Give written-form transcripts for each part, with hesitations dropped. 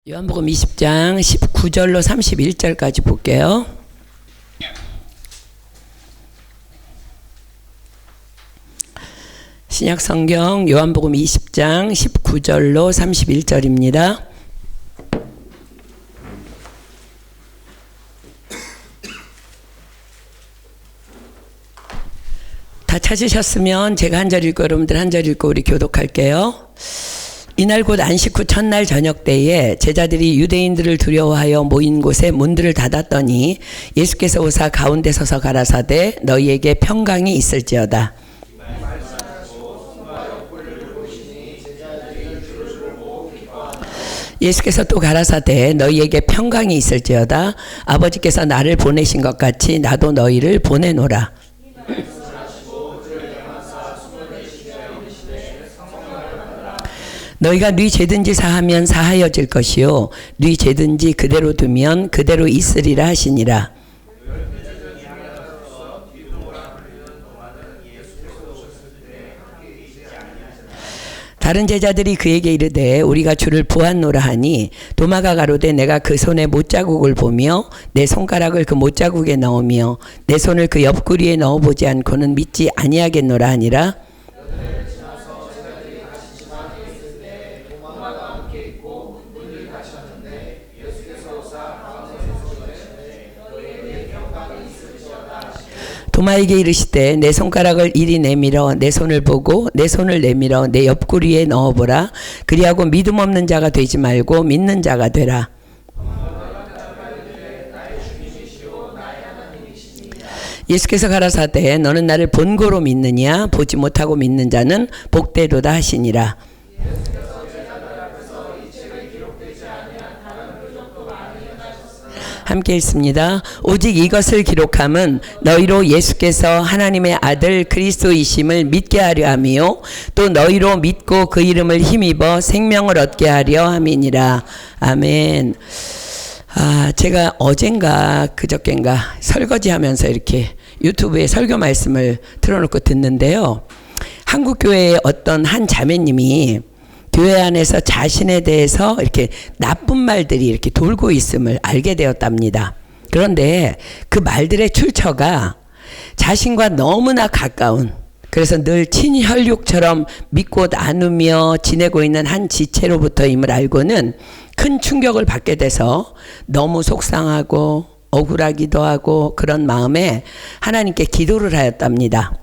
요한복음 20장 19절로 31절까지 볼게요. 신약성경 요한복음 20장 19절로 31절입니다. 다 찾으셨으면 제가 한 절 읽고 여러분들 한 절 읽고 우리 교독할게요. 이날 곧 안식 후 첫날 저녁 때에 제자들이 유대인들을 두려워하여 모인 곳에 문들을 닫았더니 예수께서 오사 가운데 서서 가라사대 너희에게 평강이 있을지어다. 예수께서 또 가라사대 너희에게 평강이 있을지어다. 아버지께서 나를 보내신 것 같이 나도 너희를 보내노라. 너희가 네 죄든지 사하면 사하여질 것이요 네 죄든지 그대로 두면 그대로 있으리라 하시니라. 다른 제자들이 그에게 이르되 우리가 주를 보았노라 하니 도마가 가로되 내가 그 손에 못자국을 보며 내 손가락을 그 못자국에 넣으며 내 손을 그 옆구리에 넣어보지 않고는 믿지 아니하겠노라 하니라. 도마에게 이르시되 내 손가락을 이리 내밀어 내 손을 보고 내 손을 내밀어 내 옆구리에 넣어보라. 그리하고 믿음 없는 자가 되지 말고 믿는 자가 되라. 예수께서 가라사대 너는 나를 본고로 믿느냐 보지 못하고 믿는 자는 복되도다 하시니라. 함께 읽습니다. 오직 이것을 기록함은 너희로 예수께서 하나님의 아들 그리스도이심을 믿게 하려 함이요 또 너희로 믿고 그 이름을 힘입어 생명을 얻게 하려 함이니라. 아멘. 제가 어젠가 그저껜가 설거지하면서 이렇게 유튜브에 설교 말씀을 틀어놓고 듣는데요. 한국교회의 어떤 한 자매님이 교회 안에서 자신에 대해서 이렇게 나쁜 말들이 이렇게 돌고 있음을 알게 되었답니다. 그런데 그 말들의 출처가 자신과 너무나 가까운, 그래서 늘 친혈육처럼 믿고 나누며 지내고 있는 한 지체로부터임을 알고는 큰 충격을 받게 돼서 너무 속상하고 억울하기도 하고 그런 마음에 하나님께 기도를 하였답니다.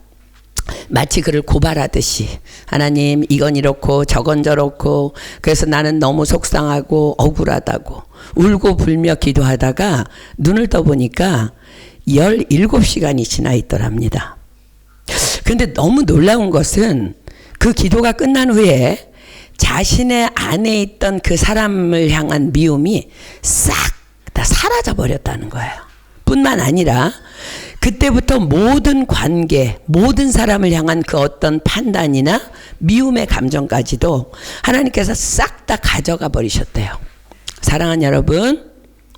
마치 그를 고발하듯이 하나님 이건 이렇고 저건 저렇고 그래서 나는 너무 속상하고 억울하다고 울고 불며 기도하다가 눈을 떠보니까 17시간이 지나 있더랍니다. 그런데 너무 놀라운 것은 그 기도가 끝난 후에 자신의 안에 있던 그 사람을 향한 미움이 싹 다 사라져 버렸다는 거예요. 뿐만 아니라 그때부터 모든 관계, 모든 사람을 향한 그 어떤 판단이나 미움의 감정까지도 하나님께서 싹 다 가져가 버리셨대요. 사랑하는 여러분,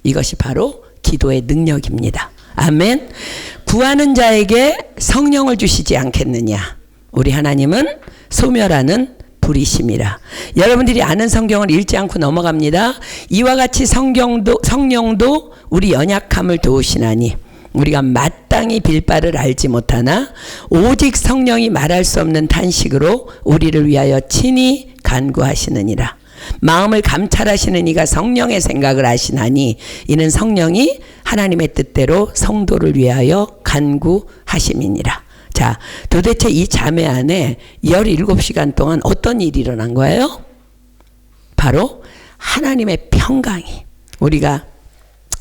이것이 바로 기도의 능력입니다. 아멘. 구하는 자에게 성령을 주시지 않겠느냐. 우리 하나님은 소멸하는 불이심이라. 여러분들이 아는 성경을 읽지 않고 넘어갑니다. 이와 같이 성령도 우리 연약함을 도우시나니 우리가 마땅히 빌 바를 알지 못하나 오직 성령이 말할 수 없는 탄식으로 우리를 위하여 친히 간구하시느니라. 마음을 감찰하시는 이가 성령의 생각을 아시나니 이는 성령이 하나님의 뜻대로 성도를 위하여 간구하심이니라. 자, 도대체 이 자매 안에 17시간 동안 어떤 일이 일어난 거예요? 바로 하나님의 평강이, 우리가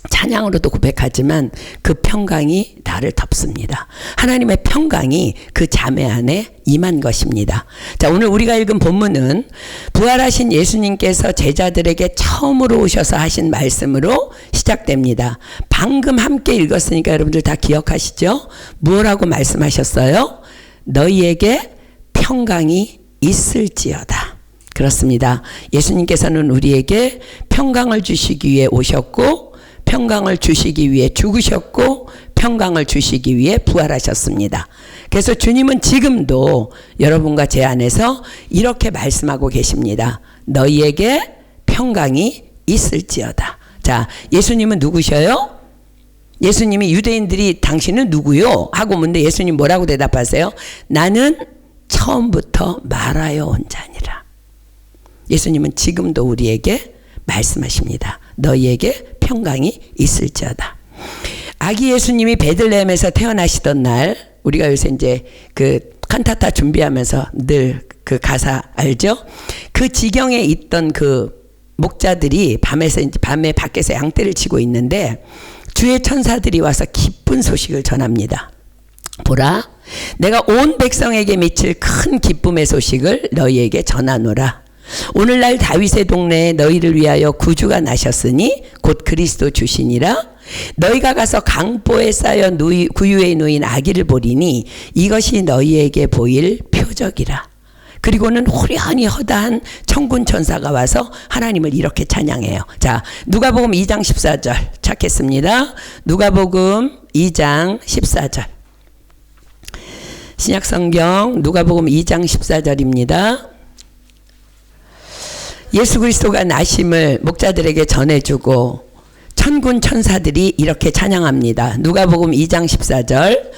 찬양으로도 고백하지만 그 평강이 나를 덮습니다. 하나님의 평강이 그 자매 안에 임한 것입니다. 자, 오늘 우리가 읽은 본문은 부활하신 예수님께서 제자들에게 처음으로 오셔서 하신 말씀으로 시작됩니다. 방금 함께 읽었으니까 여러분들 다 기억하시죠? 무엇라고 말씀하셨어요? 너희에게 평강이 있을지어다. 그렇습니다. 예수님께서는 우리에게 평강을 주시기 위해 오셨고 평강을 주시기 위해 죽으셨고 평강을 주시기 위해 부활하셨습니다. 그래서 주님은 지금도 여러분과 제 안에서 이렇게 말씀하고 계십니다. 너희에게 평강이 있을지어다. 자, 예수님은 누구셔요? 예수님이 유대인들이 당신은 누구요? 하고 묻는데 예수님 뭐라고 대답하세요? 나는 처음부터 말하여 온 자니라. 예수님은 지금도 우리에게 말씀하십니다. 너희에게 평강이 있을지어다. 아기 예수님이 베들레헴에서 태어나시던 날, 우리가 요새 이제 그 칸타타 준비하면서 늘 그 가사 알죠? 그 지경에 있던 그 목자들이 밤에 밖에서 양떼를 치고 있는데 주의 천사들이 와서 기쁜 소식을 전합니다. 보라, 내가 온 백성에게 미칠 큰 기쁨의 소식을 너희에게 전하노라. 오늘날 다윗의 동네에 너희를 위하여 구주가 나셨으니 곧 그리스도 주시니라. 너희가 가서 강보에 쌓여 구유에 놓인 아기를 보리니 이것이 너희에게 보일 표적이라. 그리고는 호련히 허다한 천군 천사가 와서 하나님을 이렇게 찬양해요. 자, 누가복음 2장 14절 찾겠습니다. 누가복음 2장 14절. 신약성경 누가복음 2장 14절입니다. 예수 그리스도가 나심을 목자들에게 전해주고 천군 천사들이 이렇게 찬양합니다. 누가복음 2장 14절.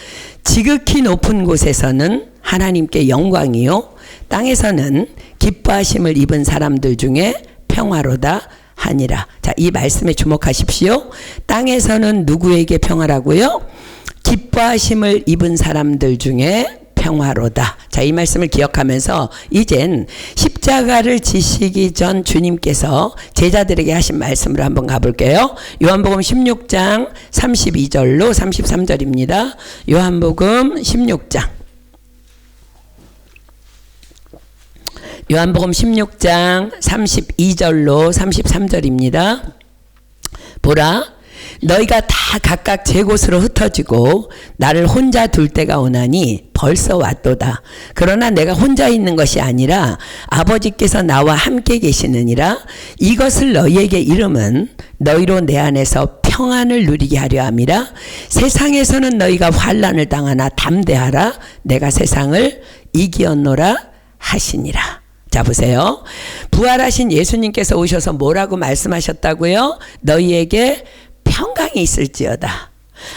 지극히 높은 곳에서는 하나님께 영광이요 땅에서는 기뻐하심을 입은 사람들 중에 평화로다 하니라. 자, 이 말씀에 주목하십시오. 땅에서는 누구에게 평화라고요? 기뻐하심을 입은 사람들 중에 평화로다. 자, 이 말씀을 기억하면서 이젠 십자가를 지시기 전 주님께서 제자들에게 하신 말씀으로 한번 가볼게요. 요한복음 16장 32절로 33절입니다. 요한복음 16장. 요한복음 16장 32절로 33절입니다. 보라, 너희가 다 각각 제 곳으로 흩어지고 나를 혼자 둘 때가 오나니 벌써 왔도다. 그러나 내가 혼자 있는 것이 아니라 아버지께서 나와 함께 계시느니라. 이것을 너희에게 이름은 너희로 내 안에서 평안을 누리게 하려 함이라. 세상에서는 너희가 환난을 당하나 담대하라. 내가 세상을 이기었노라 하시니라. 자, 보세요. 부활하신 예수님께서 오셔서 뭐라고 말씀하셨다고요? 너희에게 평강이 있을지어다.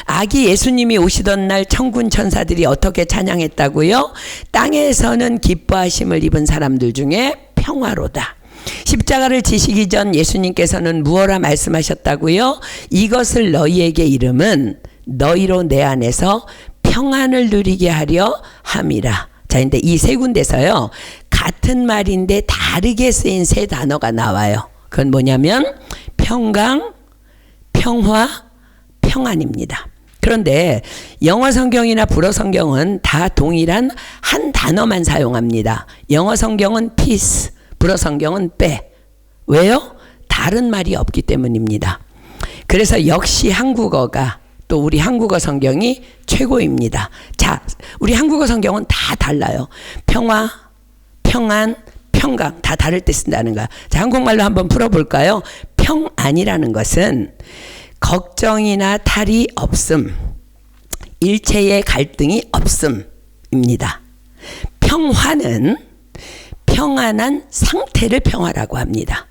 아기 예수님이 오시던 날 천군 천사들이 어떻게 찬양했다고요? 땅에서는 기뻐하심을 입은 사람들 중에 평화로다. 십자가를 지시기 전 예수님께서는 무엇라 말씀하셨다고요? 이것을 너희에게 이름은 너희로 내 안에서 평안을 누리게 하려 함이라. 자, 근데 이 세 군데서요, 같은 말인데 다르게 쓰인 세 단어가 나와요. 그건 뭐냐면 평강, 평화, 평안입니다. 그런데 영어 성경이나 불어 성경은 다 동일한 한 단어만 사용합니다. 영어 성경은 peace, 불어 성경은 빼. 왜요? 다른 말이 없기 때문입니다. 그래서 역시 한국어가 또 우리 한국어 성경이 최고입니다. 자, 우리 한국어 성경은 다 달라요. 평화, 평안, 평강 다 다를 때 쓴다는 거야. 자, 한국말로 한번 풀어볼까요? 평안이라는 것은 걱정이나 탈이 없음, 일체의 갈등이 없음입니다. 평화는 평안한 상태를 평화라고 합니다.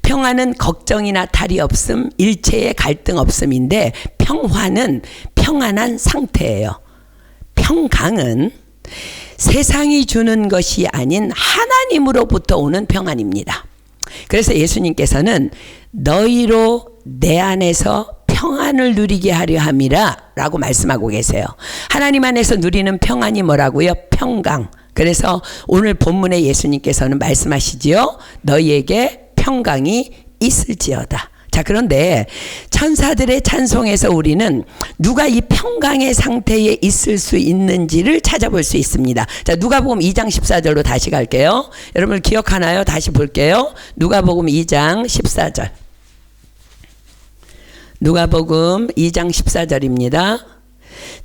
평화는 걱정이나 탈이 없음, 일체의 갈등 없음인데 평화는 평안한 상태예요. 평강은 세상이 주는 것이 아닌 하나님으로부터 오는 평안입니다. 그래서 예수님께서는 너희로 내 안에서 평안을 누리게 하려 함이라 라고 말씀하고 계세요. 하나님 안에서 누리는 평안이 뭐라고요? 평강. 그래서 오늘 본문에 예수님께서는 말씀하시지요. 너희에게 평강이 있을지어다. 자, 그런데 천사들의 찬송에서 우리는 누가 이 평강의 상태에 있을 수 있는지를 찾아볼 수 있습니다. 자, 누가복음 2장 14절로 다시 갈게요. 여러분 기억하나요? 다시 볼게요. 누가복음 2장 14절. 누가복음 2장 14절입니다.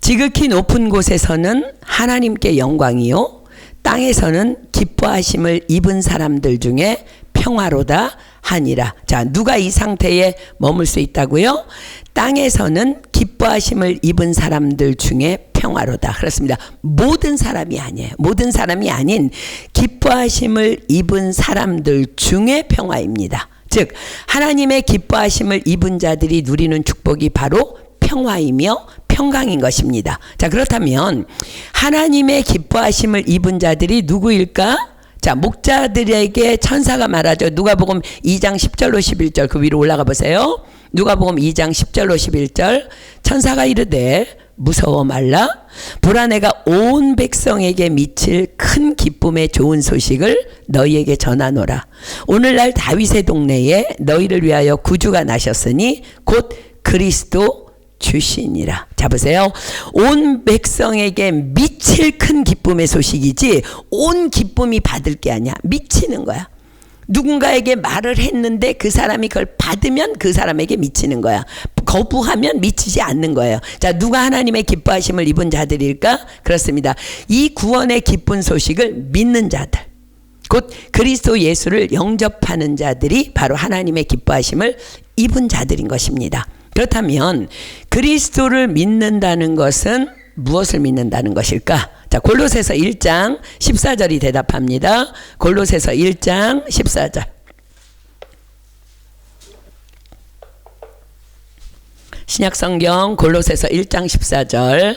지극히 높은 곳에서는 하나님께 영광이요 땅에서는 기뻐하심을 입은 사람들 중에 평화로다 하니라. 자, 누가 이 상태에 머물 수 있다고요? 땅에서는 기뻐하심을 입은 사람들 중에 평화로다. 그렇습니다. 모든 사람이 아니에요. 모든 사람이 아닌 기뻐하심을 입은 사람들 중에 평화입니다. 즉 하나님의 기뻐하심을 입은 자들이 누리는 축복이 바로 평화이며 평강인 것입니다. 자, 그렇다면 하나님의 기뻐하심을 입은 자들이 누구일까? 자, 목자들에게 천사가 말하죠. 누가복음 2장 10절로 11절 그 위로 올라가 보세요. 누가복음 2장 10절로 11절 천사가 이르되 무서워 말라. 보라 내가 온 백성에게 미칠 큰 기쁨의 좋은 소식을 너희에게 전하노라. 오늘날 다윗의 동네에 너희를 위하여 구주가 나셨으니 곧 그리스도 주시니라. 자, 보세요. 온 백성에게 미칠 큰 기쁨의 소식이지 온 기쁨이 받을 게 아니야. 미치는 거야. 누군가에게 말을 했는데 그 사람이 그걸 받으면 그 사람에게 미치는 거야. 거부하면 미치지 않는 거예요. 자, 누가 하나님의 기뻐하심을 입은 자들일까? 그렇습니다. 이 구원의 기쁜 소식을 믿는 자들, 곧 그리스도 예수를 영접하는 자들이 바로 하나님의 기뻐하심을 입은 자들인 것입니다. 그렇다면 그리스도를 믿는다는 것은 무엇을 믿는다는 것일까? 자, 골로새서 1장 14절이 대답합니다. 골로새서 1장 14절. 신약성경 골로새서 1장 14절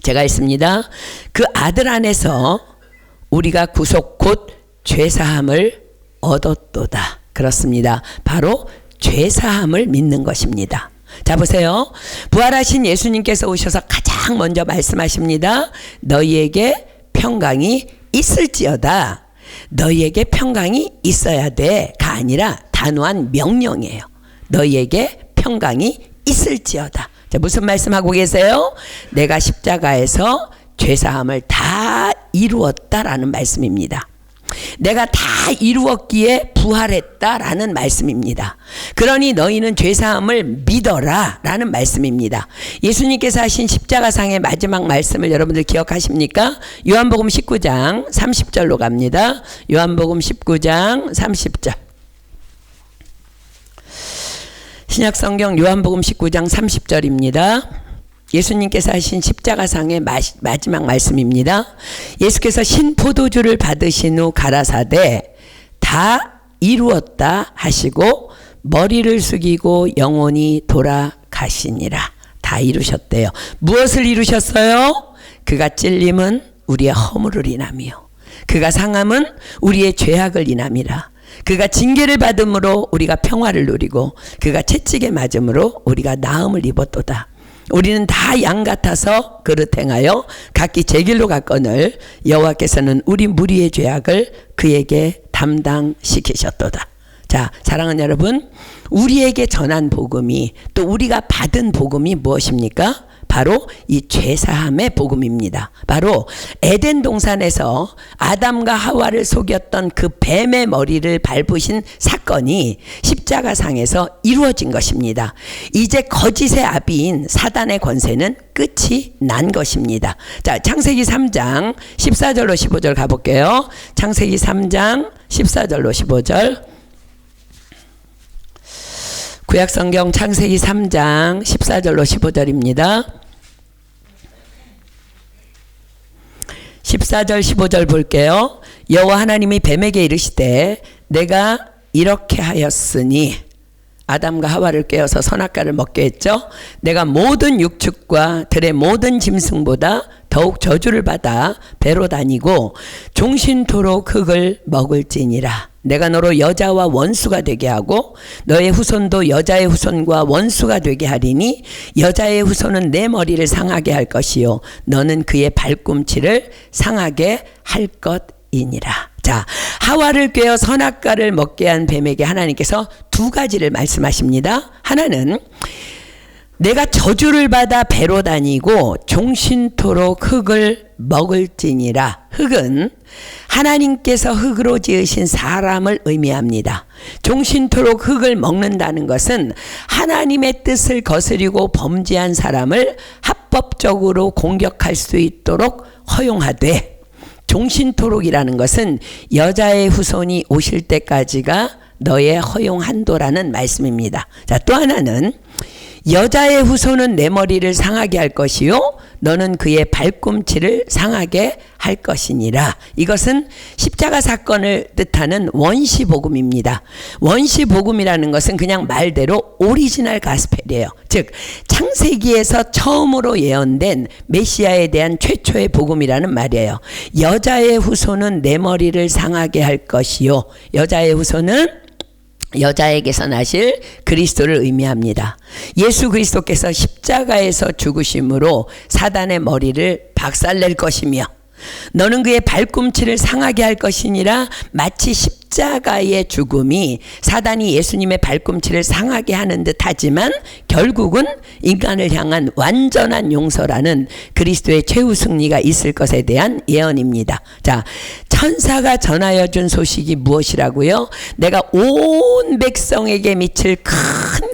제가 읽습니다. 그 아들 안에서 우리가 구속 곧 죄사함을 얻었도다. 그렇습니다. 바로 죄사함을 믿는 것입니다. 자, 보세요. 부활하신 예수님께서 오셔서 가장 먼저 말씀하십니다. 너희에게 평강이 있을지어다. 너희에게 평강이 있어야 돼가 아니라 단호한 명령이에요. 너희에게 평강이 있을지어다. 자, 무슨 말씀하고 계세요? 내가 십자가에서 죄사함을 다 이루었다라는 말씀입니다. 내가 다 이루었기에 부활했다라는 말씀입니다. 그러니 너희는 죄사함을 믿어라 라는 말씀입니다. 예수님께서 하신 십자가상의 마지막 말씀을 여러분들 기억하십니까? 요한복음 19장 30절로 갑니다. 요한복음 19장 30절. 신약성경 요한복음 19장 30절입니다. 예수님께서 하신 십자가상의 마지막 말씀입니다. 예수께서 신포도주를 받으신 후 가라사대 다 이루었다 하시고 머리를 숙이고 영원히 돌아가시니라. 다 이루셨대요. 무엇을 이루셨어요? 그가 찔림은 우리의 허물을 인함이요 그가 상함은 우리의 죄악을 인함이라. 그가 징계를 받음으로 우리가 평화를 누리고 그가 채찍에 맞음으로 우리가 나음을 입었도다. 우리는 다 양 같아서 그릇 행하여 각기 제 길로 갔거늘 여호와께서는 우리 무리의 죄악을 그에게 담당시키셨도다. 자, 사랑하는 여러분, 우리에게 전한 복음이 또 우리가 받은 복음이 무엇입니까? 바로 이 죄사함의 복음입니다. 바로 에덴 동산에서 아담과 하와를 속였던 그 뱀의 머리를 밟으신 사건이 십자가상에서 이루어진 것입니다. 이제 거짓의 아비인 사단의 권세는 끝이 난 것입니다. 자, 창세기 3장 14절로 15절 가볼게요. 창세기 3장 14절로 15절. 구약성경 창세기 3장 14절로 15절입니다. 14절 15절 볼게요. 여호와 하나님이 뱀에게 이르시되 내가 이렇게 하였으니 아담과 하와를 깨어서 선악과를 먹게 했죠. 내가 모든 육축과 들의 모든 짐승보다 더욱 저주를 받아 배로 다니고 종신토록 흙을 먹을지니라. 내가 너로 여자와 원수가 되게 하고 너의 후손도 여자의 후손과 원수가 되게 하리니 여자의 후손은 내 머리를 상하게 할 것이요 너는 그의 발꿈치를 상하게 할 것이니라. 자, 하와를 꿰어 선악과를 먹게 한 뱀에게 하나님께서 두 가지를 말씀하십니다. 하나는 내가 저주를 받아 배로 다니고 종신토록 흙을 먹을지니라. 흙은 하나님께서 흙으로 지으신 사람을 의미합니다. 종신토록 흙을 먹는다는 것은 하나님의 뜻을 거스리고 범죄한 사람을 합법적으로 공격할 수 있도록 허용하되, 종신토록이라는 것은 여자의 후손이 오실 때까지가 너의 허용 한도라는 말씀입니다. 자, 또 하나는 여자의 후손은 내 머리를 상하게 할 것이요 너는 그의 발꿈치를 상하게 할 것이니라. 이것은 십자가 사건을 뜻하는 원시복음입니다. 원시복음이라는 것은 그냥 말대로 오리지널 가스펠이에요. 즉 창세기에서 처음으로 예언된 메시아에 대한 최초의 복음이라는 말이에요. 여자의 후손은 내 머리를 상하게 할 것이요. 여자의 후손은 여자에게서 나실 그리스도를 의미합니다. 예수 그리스도께서 십자가에서 죽으심으로 사단의 머리를 박살낼 것이며 너는 그의 발꿈치를 상하게 할 것이니라. 마치 십자가의 죽음이 사단이 예수님의 발꿈치를 상하게 하는 듯 하지만 결국은 인간을 향한 완전한 용서라는 그리스도의 최후 승리가 있을 것에 대한 예언입니다. 자, 천사가 전하여 준 소식이 무엇이라고요? 내가 온 백성에게 미칠 큰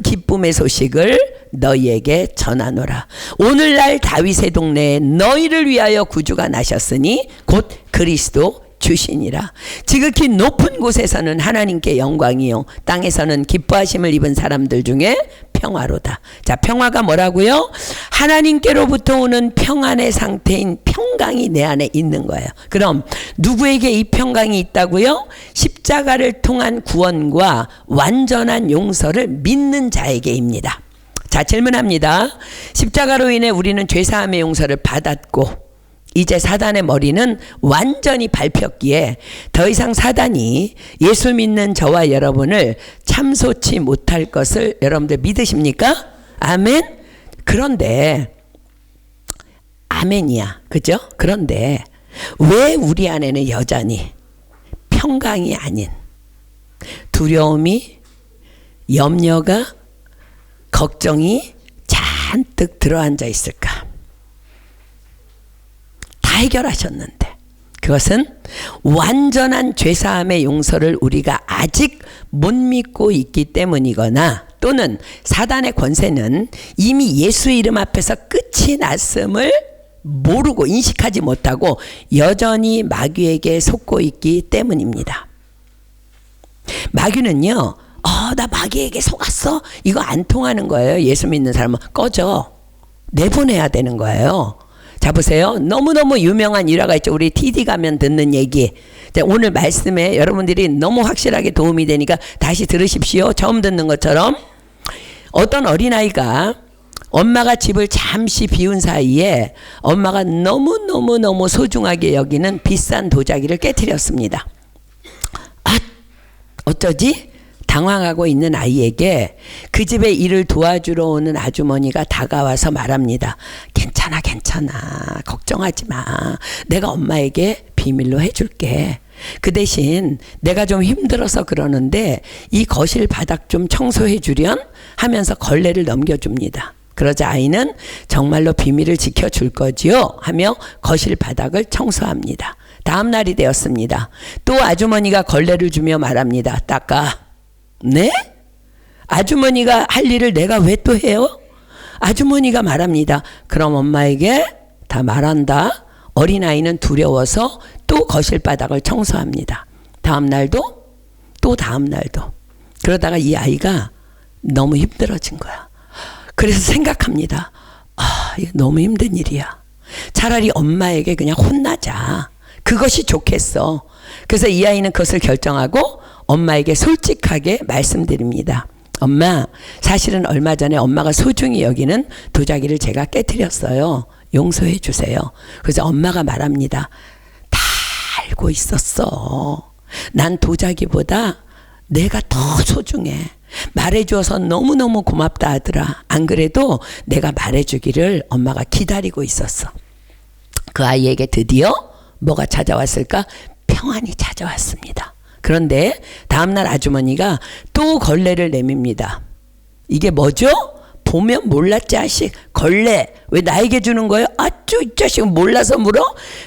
기쁨의 소식을 너희에게 전하노라. 오늘날 다윗의 동네에 너희를 위하여 구주가 나셨으니 곧 그리스도 주시니라. 지극히 높은 곳에서는 하나님께 영광이요 땅에서는 기뻐하심을 입은 사람들 중에 평화로다. 자, 평화가 뭐라고요? 하나님께로부터 오는 평안의 상태인 평강이 내 안에 있는 거예요. 그럼 누구에게 이 평강이 있다고요? 십자가를 통한 구원과 완전한 용서를 믿는 자에게입니다. 자, 질문합니다. 십자가로 인해 우리는 죄사함의 용서를 받았고 이제 사단의 머리는 완전히 밟혔기에 더 이상 사단이 예수 믿는 저와 여러분을 참소치 못할 것을 여러분들 믿으십니까? 아멘? 그런데 아멘이야. 그죠? 그런데 왜 우리 안에는 여전히 평강이 아닌 두려움이, 염려가, 걱정이 잔뜩 들어앉아 있을까? 다 해결하셨는데 그것은 완전한 죄사함의 용서를 우리가 아직 못 믿고 있기 때문이거나 또는 사단의 권세는 이미 예수 이름 앞에서 끝이 났음을 모르고 인식하지 못하고 여전히 마귀에게 속고 있기 때문입니다. 마귀는요, 나 마귀에게 속았어? 이거 안 통하는 거예요. 예수 믿는 사람은 꺼져. 내보내야 되는 거예요. 자, 보세요. 너무너무 유명한 일화가 있죠. 우리 TD 가면 듣는 얘기. 자, 오늘 말씀에 여러분들이 너무 확실하게 도움이 되니까 다시 들으십시오. 처음 듣는 것처럼. 어떤 어린아이가 엄마가 집을 잠시 비운 사이에 엄마가 너무너무 소중하게 여기는 비싼 도자기를 깨트렸습니다. 어쩌지? 당황하고 있는 아이에게 그 집에 일을 도와주러 오는 아주머니가 다가와서 말합니다. 괜찮아 걱정하지 마. 내가 엄마에게 비밀로 해줄게. 그 대신 내가 좀 힘들어서 그러는데 이 거실 바닥 좀 청소해 주련 하면서 걸레를 넘겨줍니다. 그러자 아이는 정말로 비밀을 지켜줄 거지요 하며 거실 바닥을 청소합니다. 다음 날이 되었습니다. 또 아주머니가 걸레를 주며 말합니다. 닦아. 네? 아주머니가 할 일을 내가 왜 또 해요? 아주머니가 말합니다. 그럼 엄마에게 다 말한다. 어린아이는 두려워서 또 거실 바닥을 청소합니다. 다음 날도 또 다음 날도. 그러다가 이 아이가 너무 힘들어진 거야. 그래서 생각합니다. 이거 너무 힘든 일이야. 차라리 엄마에게 그냥 혼나자. 그것이 좋겠어. 그래서 이 아이는 그것을 결정하고 엄마에게 솔직하게 말씀드립니다. 엄마, 사실은 얼마 전에 엄마가 소중히 여기는 도자기를 제가 깨트렸어요. 용서해 주세요. 그래서 엄마가 말합니다. 다 알고 있었어. 난 도자기보다 내가 더 소중해. 말해줘서 너무너무 고맙다 아들아. 안 그래도 내가 말해주기를 엄마가 기다리고 있었어. 그 아이에게 드디어 뭐가 찾아왔을까? 평안이 찾아왔습니다. 그런데 다음날 아주머니가 또 걸레를 내밉니다. 이게 뭐죠? 보면 몰라 자식. 걸레 왜 나에게 주는 거예요? 아쭈 이 자식은 몰라서 물어?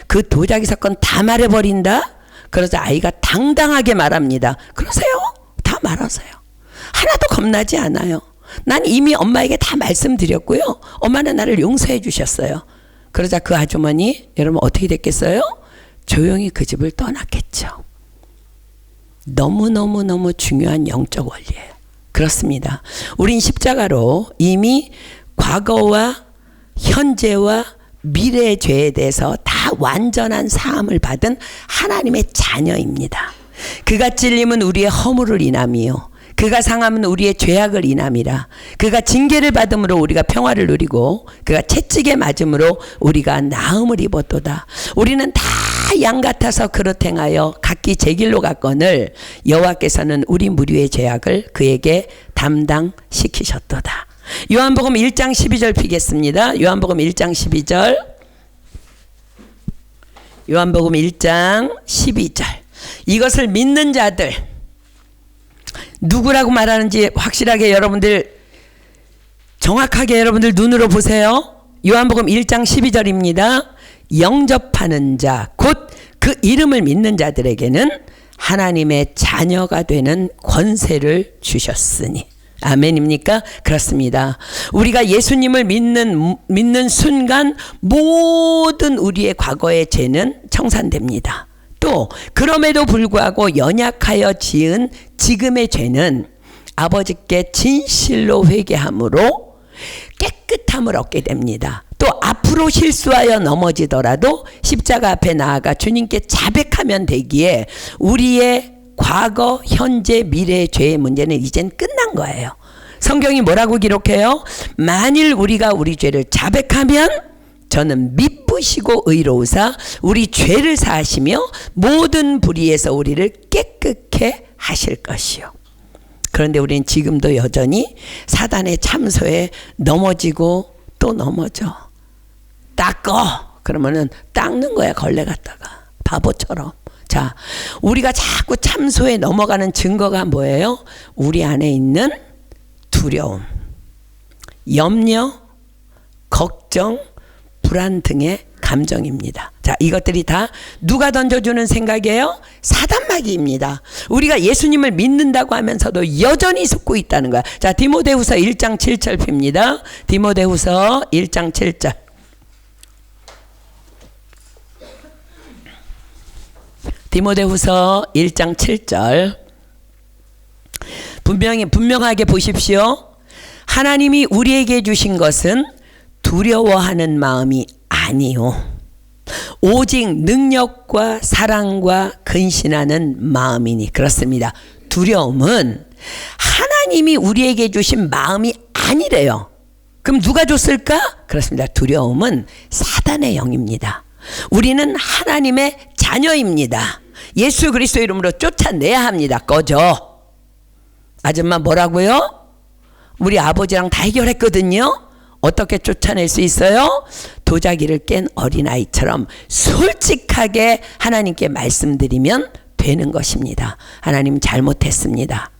그 도자기 사건 다 말해버린다. 그러자 아이가 당당하게 말합니다. 그러세요? 다 말하세요. 하나도 겁나지 않아요. 난 이미 엄마에게 다 말씀드렸고요. 엄마는 나를 용서해 주셨어요. 그러자 그 아주머니 여러분 어떻게 됐겠어요? 조용히 그 집을 떠났겠죠. 너무너무 중요한 영적 원리예요. 그렇습니다. 우린 십자가로 이미 과거와 현재와 미래의 죄에 대해서 다 완전한 사함을 받은 하나님의 자녀입니다. 그가 찔림은 우리의 허물을 인함이요 그가 상함은 우리의 죄악을 인함이라. 그가 징계를 받음으로 우리가 평화를 누리고 그가 채찍에 맞음으로 우리가 나음을 입었도다. 우리는 다 양 같아서 그릇 행하여 각기 제 길로 갔거늘 여호와께서는 우리 무리의 죄악을 그에게 담당시키셨도다. 요한복음 1장 12절 피겠습니다. 요한복음 1장 12절. 요한복음 1장 12절. 이것을 믿는 자들 누구라고 말하는지 확실하게 여러분들 정확하게 여러분들 눈으로 보세요. 요한복음 1장 12절입니다. 영접하는 자 곧 그 이름을 믿는 자들에게는 하나님의 자녀가 되는 권세를 주셨으니. 아멘입니까? 그렇습니다. 우리가 예수님을 믿는 순간 모든 우리의 과거의 죄는 청산됩니다. 또 그럼에도 불구하고 연약하여 지은 지금의 죄는 아버지께 진실로 회개함으로 깨끗함을 얻게 됩니다. 또 앞으로 실수하여 넘어지더라도 십자가 앞에 나아가 주님께 자백하면 되기에 우리의 과거, 현재, 미래의 죄의 문제는 이젠 끝난 거예요. 성경이 뭐라고 기록해요? 만일 우리가 우리 죄를 자백하면 저는 미쁘시고 의로우사 우리 죄를 사하시며 모든 불의에서 우리를 깨끗게 하실 것이요. 그런데 우리는 지금도 여전히 사단의 참소에 넘어지고 또 넘어져. 닦어. 그러면은 닦는 거야, 걸레 갖다가. 바보처럼. 자, 우리가 자꾸 참소에 넘어가는 증거가 뭐예요? 우리 안에 있는 두려움, 염려, 걱정, 불안 등의 감정입니다. 자, 이것들이 다 누가 던져주는 생각이에요? 사단마귀입니다. 우리가 예수님을 믿는다고 하면서도 여전히 속고 있다는 거야. 자, 디모데후서 1장 7절 핍니다. 디모데후서 1장 7절. 디모데후서 1장 7절. 분명하게 보십시오. 하나님이 우리에게 주신 것은 두려워하는 마음이 아니요 오직 능력과 사랑과 근신하는 마음이니. 그렇습니다. 두려움은 하나님이 우리에게 주신 마음이 아니래요. 그럼 누가 줬을까? 그렇습니다. 두려움은 사단의 영입니다. 우리는 하나님의 자녀입니다. 예수 그리스도 이름으로 쫓아내야 합니다. 꺼져. 아줌마 뭐라고요? 우리 아버지랑 다 해결했거든요. 어떻게 쫓아낼 수 있어요? 도자기를 깬 어린아이처럼 솔직하게 하나님께 말씀드리면 되는 것입니다. 하나님 잘못했습니다.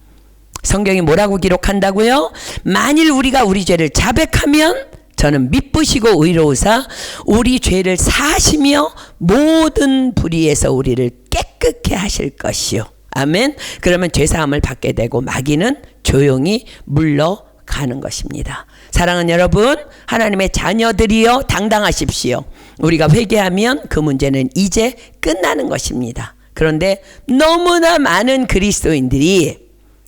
성경이 뭐라고 기록한다고요? 만일 우리가 우리 죄를 자백하면 저는 미쁘시고 의로우사 우리 죄를 사하시며 모든 불의에서 우리를 깨끗게 하실 것이요. 아멘. 그러면 죄사함을 받게 되고 마귀는 조용히 물러가는 것입니다. 사랑하는 여러분, 하나님의 자녀들이여 당당하십시오. 우리가 회개하면 그 문제는 이제 끝나는 것입니다. 그런데 너무나 많은 그리스도인들이,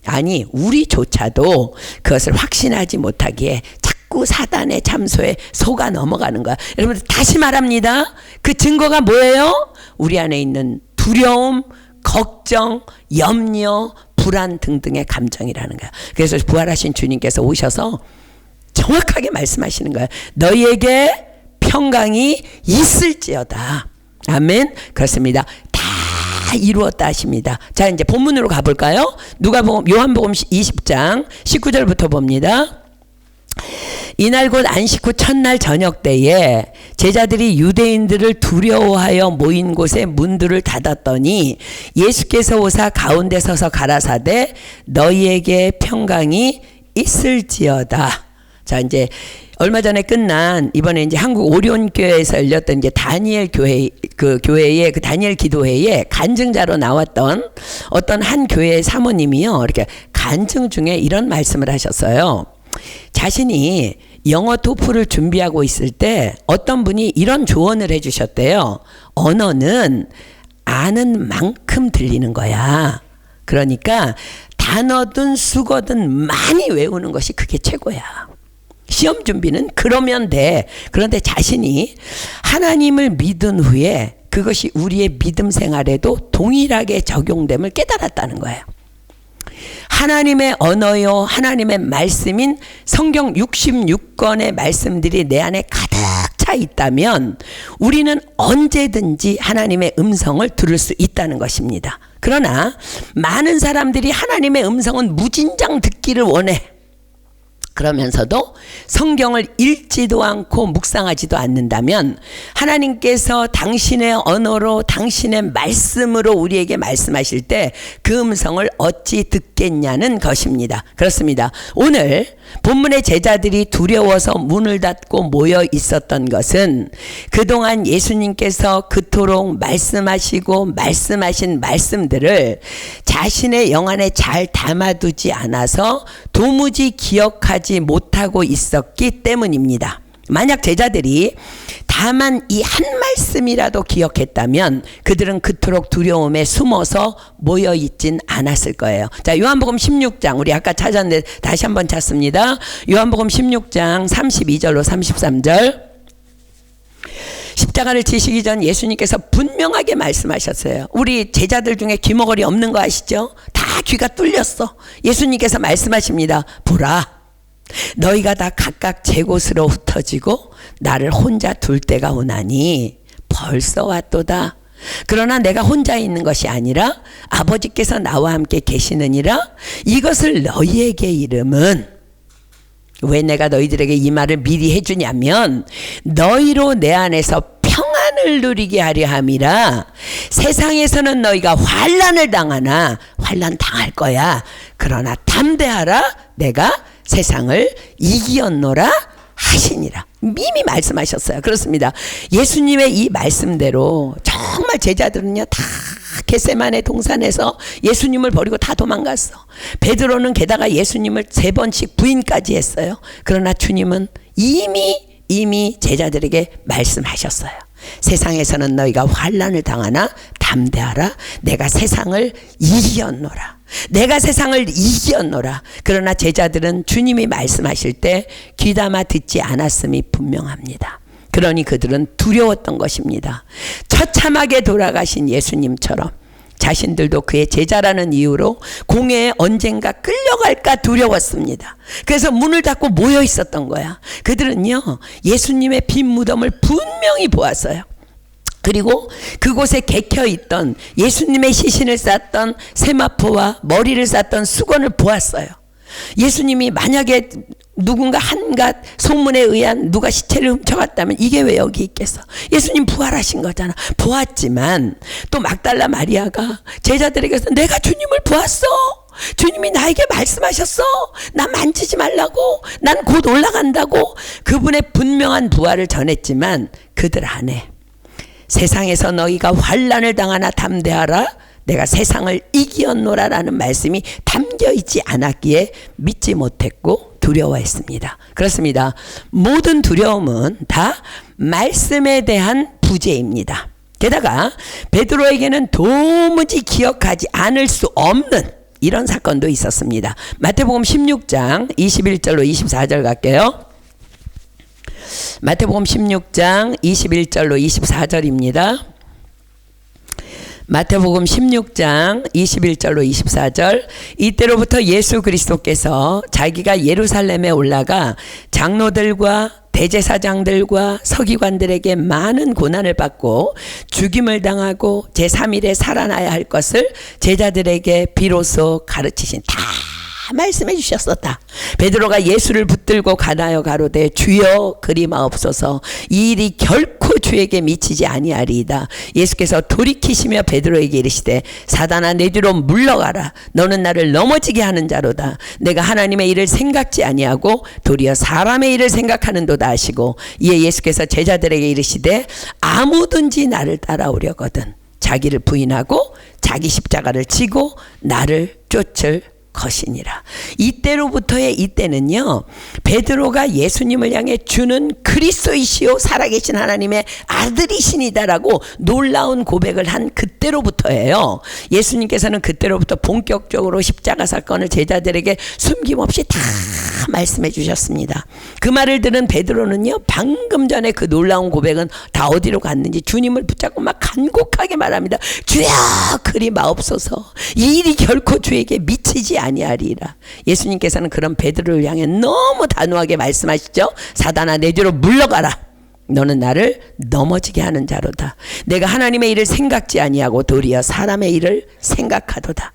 아니 우리조차도 그것을 확신하지 못하기에 자꾸 사단의 참소에 속아 넘어가는 거야. 여러분 다시 말합니다. 그 증거가 뭐예요? 우리 안에 있는 두려움, 걱정, 염려, 불안 등등의 감정이라는 거야. 그래서 부활하신 주님께서 오셔서 정확하게 말씀하시는 거예요. 너희에게 평강이 있을지어다. 아멘. 그렇습니다. 다 이루었다 하십니다. 자, 이제 본문으로 가볼까요? 누가복음 요한복음 20장 19절부터 봅니다. 이날 곧 안식 후 첫날 저녁 때에 제자들이 유대인들을 두려워하여 모인 곳에 문들을 닫았더니 예수께서 오사 가운데 서서 가라사대 너희에게 평강이 있을지어다. 자, 이제 얼마 전에 끝난 이번에 이제 한국 오리온 교회에서 열렸던 이제 다니엘 교회 그 교회의 그 다니엘 기도회에 간증자로 나왔던 어떤 한 교회 사모님이요, 이렇게 간증 중에 이런 말씀을 하셨어요. 자신이 영어 토플을 준비하고 있을 때 어떤 분이 이런 조언을 해주셨대요. 언어는 아는 만큼 들리는 거야. 그러니까 단어든 수거든 많이 외우는 것이 그게 최고야. 시험 준비는 그러면 돼. 그런데 자신이 하나님을 믿은 후에 그것이 우리의 믿음 생활에도 동일하게 적용됨을 깨달았다는 거예요. 하나님의 언어요, 하나님의 말씀인 성경 66권의 말씀들이 내 안에 가득 차 있다면 우리는 언제든지 하나님의 음성을 들을 수 있다는 것입니다. 그러나 많은 사람들이 하나님의 음성은 무진장 듣기를 원해. 그러면서도 성경을 읽지도 않고 묵상하지도 않는다면 하나님께서 당신의 언어로 당신의 말씀으로 우리에게 말씀하실 때 그 음성을 어찌 듣겠냐는 것입니다. 그렇습니다. 오늘 본문의 제자들이 두려워서 문을 닫고 모여 있었던 것은 그동안 예수님께서 그토록 말씀하시고 말씀하신 말씀들을 자신의 영안에 잘 담아두지 않아서 도무지 기억하지 못하고 있었기 때문입니다. 만약 제자들이 다만 이 한 말씀이라도 기억했다면 그들은 그토록 두려움에 숨어서 모여있진 않았을 거예요. 자, 요한복음 16장 우리 아까 찾았는데 다시 한번 찾습니다. 요한복음 16장 32절로 33절. 십자가를 지시기 전 예수님께서 분명하게 말씀하셨어요. 우리 제자들 중에 귀머거리 없는 거 아시죠? 다 귀가 뚫렸어. 예수님께서 말씀하십니다. 보라, 너희가 다 각각 제 곳으로 흩어지고 나를 혼자 둘 때가 오나니 벌써 왔도다. 그러나 내가 혼자 있는 것이 아니라 아버지께서 나와 함께 계시느니라. 이것을 너희에게 이름은, 왜 내가 너희들에게 이 말을 미리 해주냐면 너희로 내 안에서 평안을 누리게 하려 함이라. 세상에서는 너희가 환난을 당하나 환난 당할 거야. 그러나 담대하라. 내가 세상을 이기었노라 하시니라. 이미 말씀하셨어요. 그렇습니다. 예수님의 이 말씀대로 정말 제자들은요 다 겟세마네 동산에서 예수님을 버리고 다 도망갔어. 베드로는 게다가 예수님을 3번씩 부인까지 했어요. 그러나 주님은 이미 제자들에게 말씀하셨어요. 세상에서는 너희가 환난을 당하나 담대하라. 내가 세상을 이기었노라. 내가 세상을 이기었노라. 그러나 제자들은 주님이 말씀하실 때 귀담아 듣지 않았음이 분명합니다. 그러니 그들은 두려웠던 것입니다. 처참하게 돌아가신 예수님처럼 자신들도 그의 제자라는 이유로 공회에 언젠가 끌려갈까 두려웠습니다. 그래서 문을 닫고 모여 있었던 거야. 그들은요 예수님의 빈 무덤을 분명히 보았어요. 그리고 그곳에 객혀있던 예수님의 시신을 쌌던 세마포와 머리를 쌌던 수건을 보았어요. 예수님이 만약에 누군가 한갓 소문에 의한 누가 시체를 훔쳐갔다면 이게 왜 여기 있겠어? 예수님 부활하신 거잖아. 보았지만 또 막달라 마리아가 제자들에게서 내가 주님을 보았어. 주님이 나에게 말씀하셨어. 나 만지지 말라고. 난 곧 올라간다고. 그분의 분명한 부활을 전했지만 그들 안에 세상에서 너희가 환난을 당하나 담대하라. 내가 세상을 이기었노라라는 말씀이 담겨있지 않았기에 믿지 못했고 두려워했습니다. 그렇습니다. 모든 두려움은 다 말씀에 대한 부재입니다. 게다가 베드로에게는 도무지 기억하지 않을 수 없는 이런 사건도 있었습니다. 마태복음 16장 21절로 24절 갈게요. 마태복음 16장 21절로 24절입니다. 마태복음 16장 21절로 24절. 이때로부터 예수 그리스도께서 자기가 예루살렘에 올라가 장로들과 대제사장들과 서기관들에게 많은 고난을 받고 죽임을 당하고 제3일에 살아나야 할 것을 제자들에게 비로소 가르치신 다 말씀해 주셨었다. 베드로가 예수를 붙들고 가나요 가로되 주여 그리마옵소서. 이 일이 결코 주에게 미치지 아니하리이다. 예수께서 돌이키시며 베드로에게 이르시되 사단아 내 뒤로 물러가라. 너는 나를 넘어지게 하는 자로다. 내가 하나님의 일을 생각지 아니하고 도리어 사람의 일을 생각하는도다 하시고 이에 예수께서 제자들에게 이르시되 아무든지 나를 따라오려거든 자기를 부인하고 자기 십자가를 지고 나를 쫓을 것이니라. 이때로부터의 이때는요 베드로가 예수님을 향해 주는 그리스도이시오 살아계신 하나님의 아들이시니다라고 놀라운 고백을 한 그때로부터예요. 예수님께서는 그때로부터 본격적으로 십자가 사건을 제자들에게 숨김없이 다 말씀해 주셨습니다. 그 말을 들은 베드로는요, 방금 전에 그 놀라운 고백은 다 어디로 갔는지 주님을 붙잡고 막 간곡하게 말합니다. 주여 그리 마옵소서, 이 일이 결코 주에게 미치지 아니하리라. 예수님께서는 그런 베드로를 향해 너무 단호하게 말씀하시죠. 사단아, 내 뒤로 물러가라. 너는 나를 넘어지게 하는 자로다. 내가 하나님의 일을 생각지 아니하고 도리어 사람의 일을 생각하도다.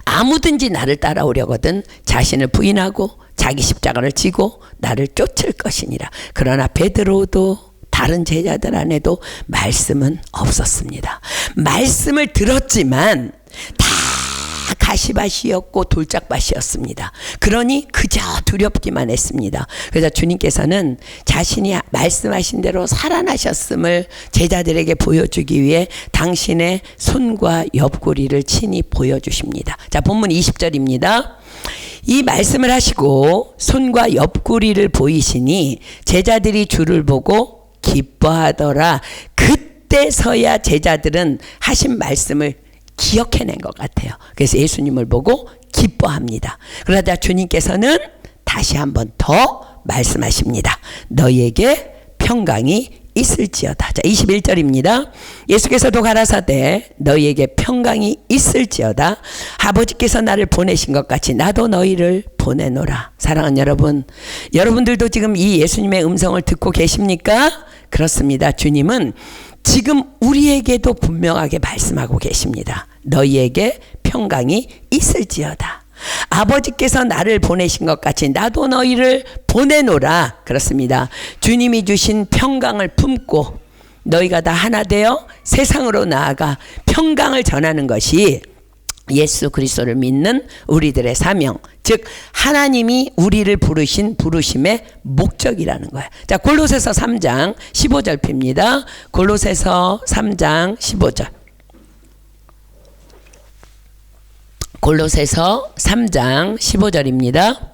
아무든지 나를 따라오려거든 자신을 부인하고 자기 십자가를 지고 나를 쫓을 것이니라. 그러나 베드로도 다른 제자들 안에도 말씀은 없었습니다. 말씀을 들었지만 다 가시밭이었고 돌짝밭이었습니다. 그러니 그저 두렵기만 했습니다. 그래서 주님께서는 자신이 말씀하신 대로 살아나셨음을 제자들에게 보여주기 위해 당신의 손과 옆구리를 친히 보여주십니다. 자, 본문 20절입니다. 이 말씀을 하시고 손과 옆구리를 보이시니 제자들이 주를 보고 기뻐하더라. 그때서야 제자들은 하신 말씀을 기억해낸 것 같아요. 그래서 예수님을 보고 기뻐합니다. 그러다 주님께서는 다시 한번 더 말씀하십니다. 너희에게 평강이 있을지어다. 자, 21절입니다. 예수께서도 가라사대 너희에게 평강이 있을지어다. 아버지께서 나를 보내신 것 같이 나도 너희를 보내노라. 사랑하는 여러분, 여러분들도 지금 이 예수님의 음성을 듣고 계십니까? 그렇습니다. 주님은 지금 우리에게도 분명하게 말씀하고 계십니다. 너희에게 평강이 있을지어다. 아버지께서 나를 보내신 것 같이 나도 너희를 보내노라. 그렇습니다. 주님이 주신 평강을 품고 너희가 다 하나 되어 세상으로 나아가 평강을 전하는 것이 예수 그리스도를 믿는 우리들의 사명, 즉 하나님이 우리를 부르신 부르심의 목적이라는 거예요. 자, 골로새서 3장 15절 핍니다. 골로새서 3장 15절. 골로새서 3장 15절입니다.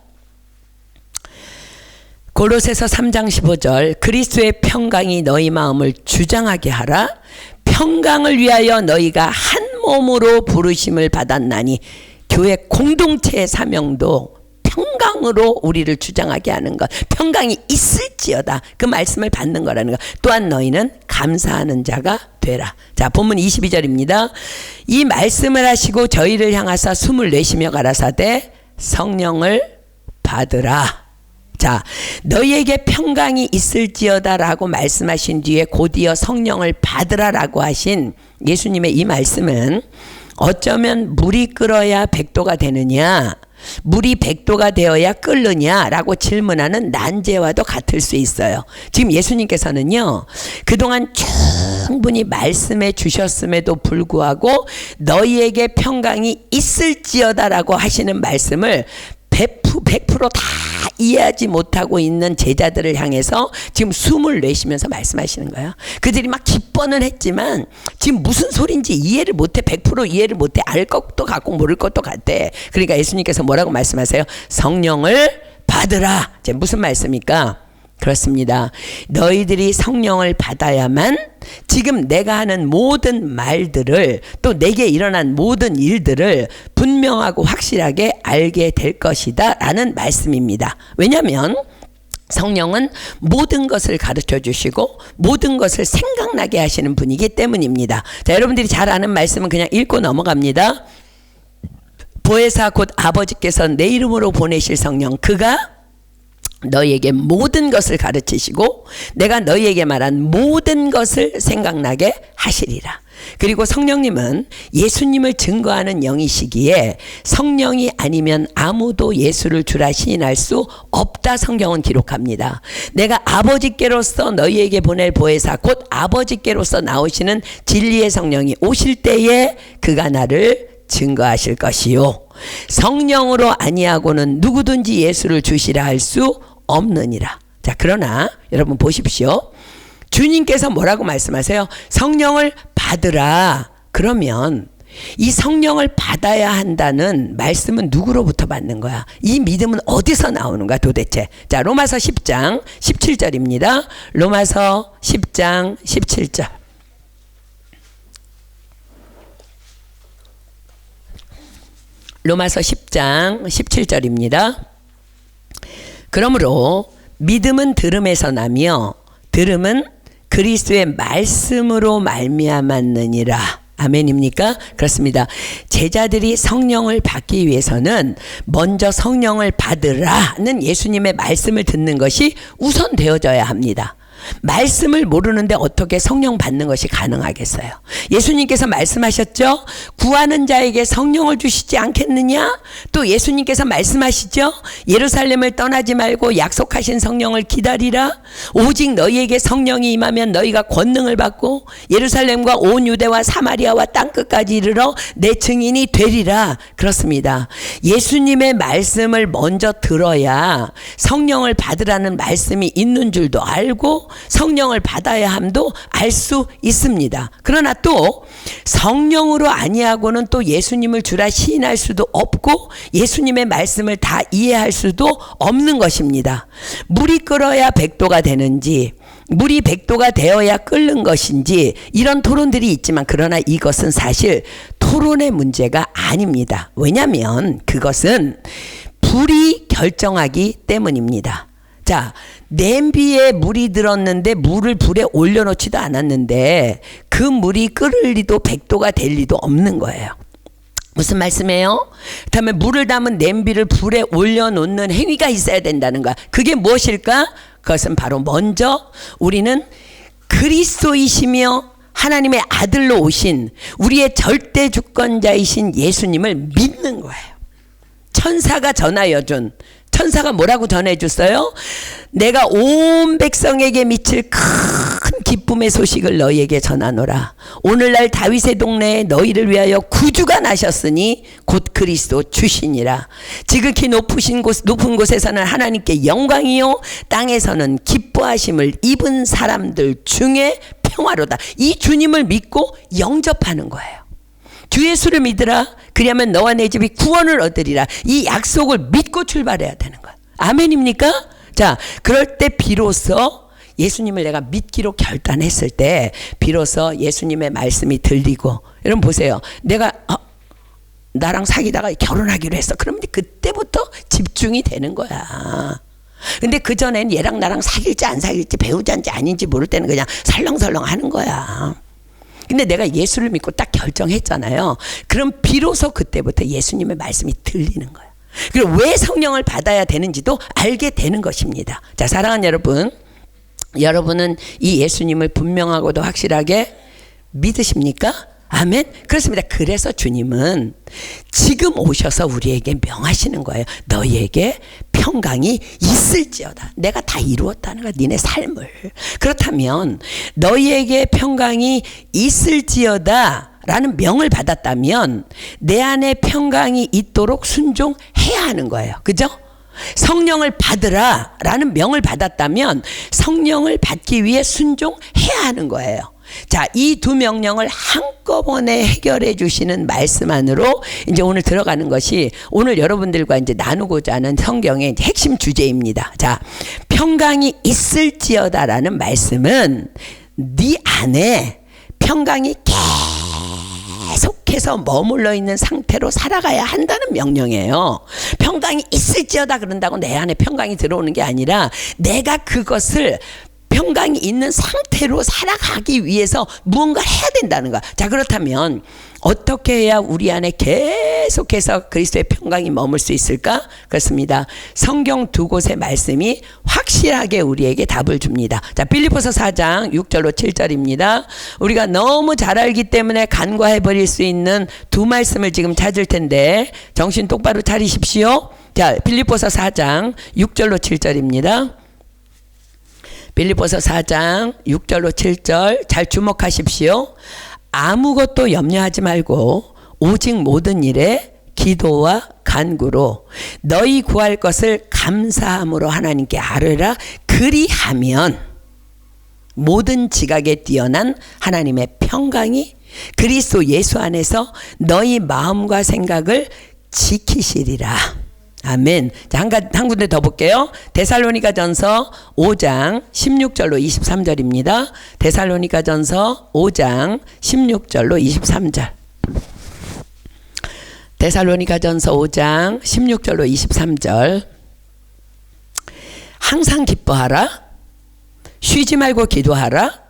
골로새서 3장 15절. 그리스도의 평강이 너희 마음을 주장하게 하라. 평강을 위하여 너희가 한 몸으로 부르심을 받았나니. 교회 공동체의 사명도 평강으로 우리를 주장하게 하는 것, 평강이 있을지어다, 그 말씀을 받는 거라는 것. 또한 너희는 감사하는 자가 되라. 자, 본문 22절입니다. 이 말씀을 하시고 저희를 향하사 숨을 내쉬며 가라사대 성령을 받으라. 자, 너희에게 평강이 있을지어다 라고 말씀하신 뒤에 곧이어 성령을 받으라라고 하신 예수님의 이 말씀은 어쩌면 물이 끓어야 백도가 되느냐, 물이 백도가 되어야 끓느냐 라고 질문하는 난제와도 같을 수 있어요. 지금 예수님께서는요, 그동안 충분히 말씀해 주셨음에도 불구하고 너희에게 평강이 있을지어다 라고 하시는 말씀을 100% 다 이해하지 못하고 있는 제자들을 향해서 지금 숨을 내쉬면서 말씀하시는 거예요. 그들이 막 기뻐는 했지만 지금 무슨 소린지 이해를 못해. 100% 이해를 못해. 알 것도 같고 모를 것도 같대. 그러니까 예수님께서 뭐라고 말씀하세요? 성령을 받으라. 이제 무슨 말씀입니까? 그렇습니다. 너희들이 성령을 받아야만 지금 내가 하는 모든 말들을, 또 내게 일어난 모든 일들을 분명하고 확실하게 알게 될 것이다 라는 말씀입니다. 왜냐하면 성령은 모든 것을 가르쳐 주시고 모든 것을 생각나게 하시는 분이기 때문입니다. 자, 여러분들이 잘 아는 말씀은 그냥 읽고 넘어갑니다. 보혜사 곧 아버지께서 내 이름으로 보내실 성령, 그가 너희에게 모든 것을 가르치시고 내가 너희에게 말한 모든 것을 생각나게 하시리라. 그리고 성령님은 예수님을 증거하는 영이시기에 성령이 아니면 아무도 예수를 주라 시인할 수 없다 성경은 기록합니다. 내가 아버지께로서 너희에게 보낼 보혜사 곧 아버지께로서 나오시는 진리의 성령이 오실 때에 그가 나를 증거하실 것이요 성령으로 아니하고는 누구든지 예수를 주시라 할 수 없느니라. 자, 그러나 여러분 보십시오. 주님께서 뭐라고 말씀하세요? 성령을 받으라. 그러면 이 성령을 받아야 한다는 말씀은 누구로부터 받는 거야? 이 믿음은 어디서 나오는 거야 도대체? 자, 로마서 10장 17절입니다. 로마서 10장 17절. 로마서 10장 17절입니다. 그러므로 믿음은 들음에서 나며 들음은 그리스도의 말씀으로 말미암았느니라. 아멘입니까? 그렇습니다. 제자들이 성령을 받기 위해서는 먼저 성령을 받으라는 예수님의 말씀을 듣는 것이 우선 되어져야 합니다. 말씀을 모르는데 어떻게 성령 받는 것이 가능하겠어요? 예수님께서 말씀하셨죠? 구하는 자에게 성령을 주시지 않겠느냐? 또 예수님께서 말씀하시죠? 예루살렘을 떠나지 말고 약속하신 성령을 기다리라. 오직 너희에게 성령이 임하면 너희가 권능을 받고 예루살렘과 온 유대와 사마리아와 땅끝까지 이르러 내 증인이 되리라. 그렇습니다. 예수님의 말씀을 먼저 들어야 성령을 받으라는 말씀이 있는 줄도 알고 성령을 받아야 함도 알 수 있습니다. 그러나 또 성령으로 아니하고는 또 예수님을 주라 시인할 수도 없고 예수님의 말씀을 다 이해할 수도 없는 것입니다. 물이 끓어야 백도가 되는지 물이 백도가 되어야 끓는 것인지 이런 토론들이 있지만 그러나 이것은 사실 토론의 문제가 아닙니다. 왜냐하면 그것은 불이 결정하기 때문입니다. 자, 냄비에 물이 들었는데 물을 불에 올려놓지도 않았는데 그 물이 끓을 리도 백도가 될 리도 없는 거예요. 무슨 말씀이에요? 그렇다면 물을 담은 냄비를 불에 올려놓는 행위가 있어야 된다는 거야. 그게 무엇일까? 그것은 바로 먼저 우리는 그리스도이시며 하나님의 아들로 오신 우리의 절대 주권자이신 예수님을 믿는 거예요. 천사가 전하여 준 천사가 뭐라고 전해줬어요? 내가 온 백성에게 미칠 큰 기쁨의 소식을 너희에게 전하노라. 오늘날 다윗의 동네에 너희를 위하여 구주가 나셨으니 곧 그리스도 주시니라. 지극히 높은 곳에서는 하나님께 영광이요 땅에서는 기뻐하심을 입은 사람들 중에 평화로다. 이 주님을 믿고 영접하는 거예요. 주 예수를 믿으라. 그리하면 너와 내 집이 구원을 얻으리라. 이 약속을 믿고 출발해야 되는 거야. 아멘입니까? 자, 그럴 때 비로소 예수님을 내가 믿기로 결단했을 때 비로소 예수님의 말씀이 들리고. 여러분 보세요. 내가 나랑 사귀다가 결혼하기로 했어. 그러면 그때부터 집중이 되는 거야. 근데 그전엔 얘랑 나랑 사귈지 안 사귈지 배우자인지 아닌지 모를 때는 그냥 설렁설렁 하는 거야. 근데 내가 예수를 믿고 딱 결정했잖아요. 그럼 비로소 그때부터 예수님의 말씀이 들리는 거예요. 그리고 왜 성령을 받아야 되는지도 알게 되는 것입니다. 자, 사랑하는 여러분, 여러분은 이 예수님을 분명하고도 확실하게 믿으십니까? 아멘. 그렇습니다. 그래서 주님은 지금 오셔서 우리에게 명하시는 거예요. 너희에게 평강이 있을지어다. 내가 다 이루었다는 거야. 니네 삶을. 그렇다면 너희에게 평강이 있을지어다 라는 명을 받았다면 내 안에 평강이 있도록 순종해야 하는 거예요. 그죠? 성령을 받으라 라는 명을 받았다면 성령을 받기 위해 순종해야 하는 거예요. 자, 이 두 명령을 한꺼번에 해결해 주시는 말씀 안으로 이제 오늘 들어가는 것이 오늘 여러분들과 이제 나누고자 하는 성경의 핵심 주제입니다. 자, 평강이 있을지어다라는 말씀은 네 안에 평강이 계속해서 머물러 있는 상태로 살아가야 한다는 명령이에요. 평강이 있을지어다 그런다고 내 안에 평강이 들어오는 게 아니라 내가 그것을 평강이 있는 상태로 살아가기 위해서 무언가 해야 된다는 거야. 자, 그렇다면 어떻게 해야 우리 안에 계속해서 그리스도의 평강이 머물 수 있을까? 그렇습니다. 성경 두 곳의 말씀이 확실하게 우리에게 답을 줍니다. 자, 빌립보서 4장 6절로 7절입니다. 우리가 너무 잘 알기 때문에 간과해버릴 수 있는 두 말씀을 지금 찾을 텐데 정신 똑바로 차리십시오. 자, 빌립보서 4장 6절로 7절입니다. 빌립보서 4장 6절로 7절 잘 주목하십시오. 아무것도 염려하지 말고 오직 모든 일에 기도와 간구로 너희 구할 것을 감사함으로 하나님께 아뢰라. 그리하면 모든 지각에 뛰어난 하나님의 평강이 그리스도 예수 안에서 너희 마음과 생각을 지키시리라. 아멘. 자, 한 군데 더 볼게요. 데살로니가전서 5장 16절로 23절입니다. 데살로니가전서 5장 16절로 23절. 데살로니가전서 5장 16절로 23절. 항상 기뻐하라. 쉬지 말고 기도하라.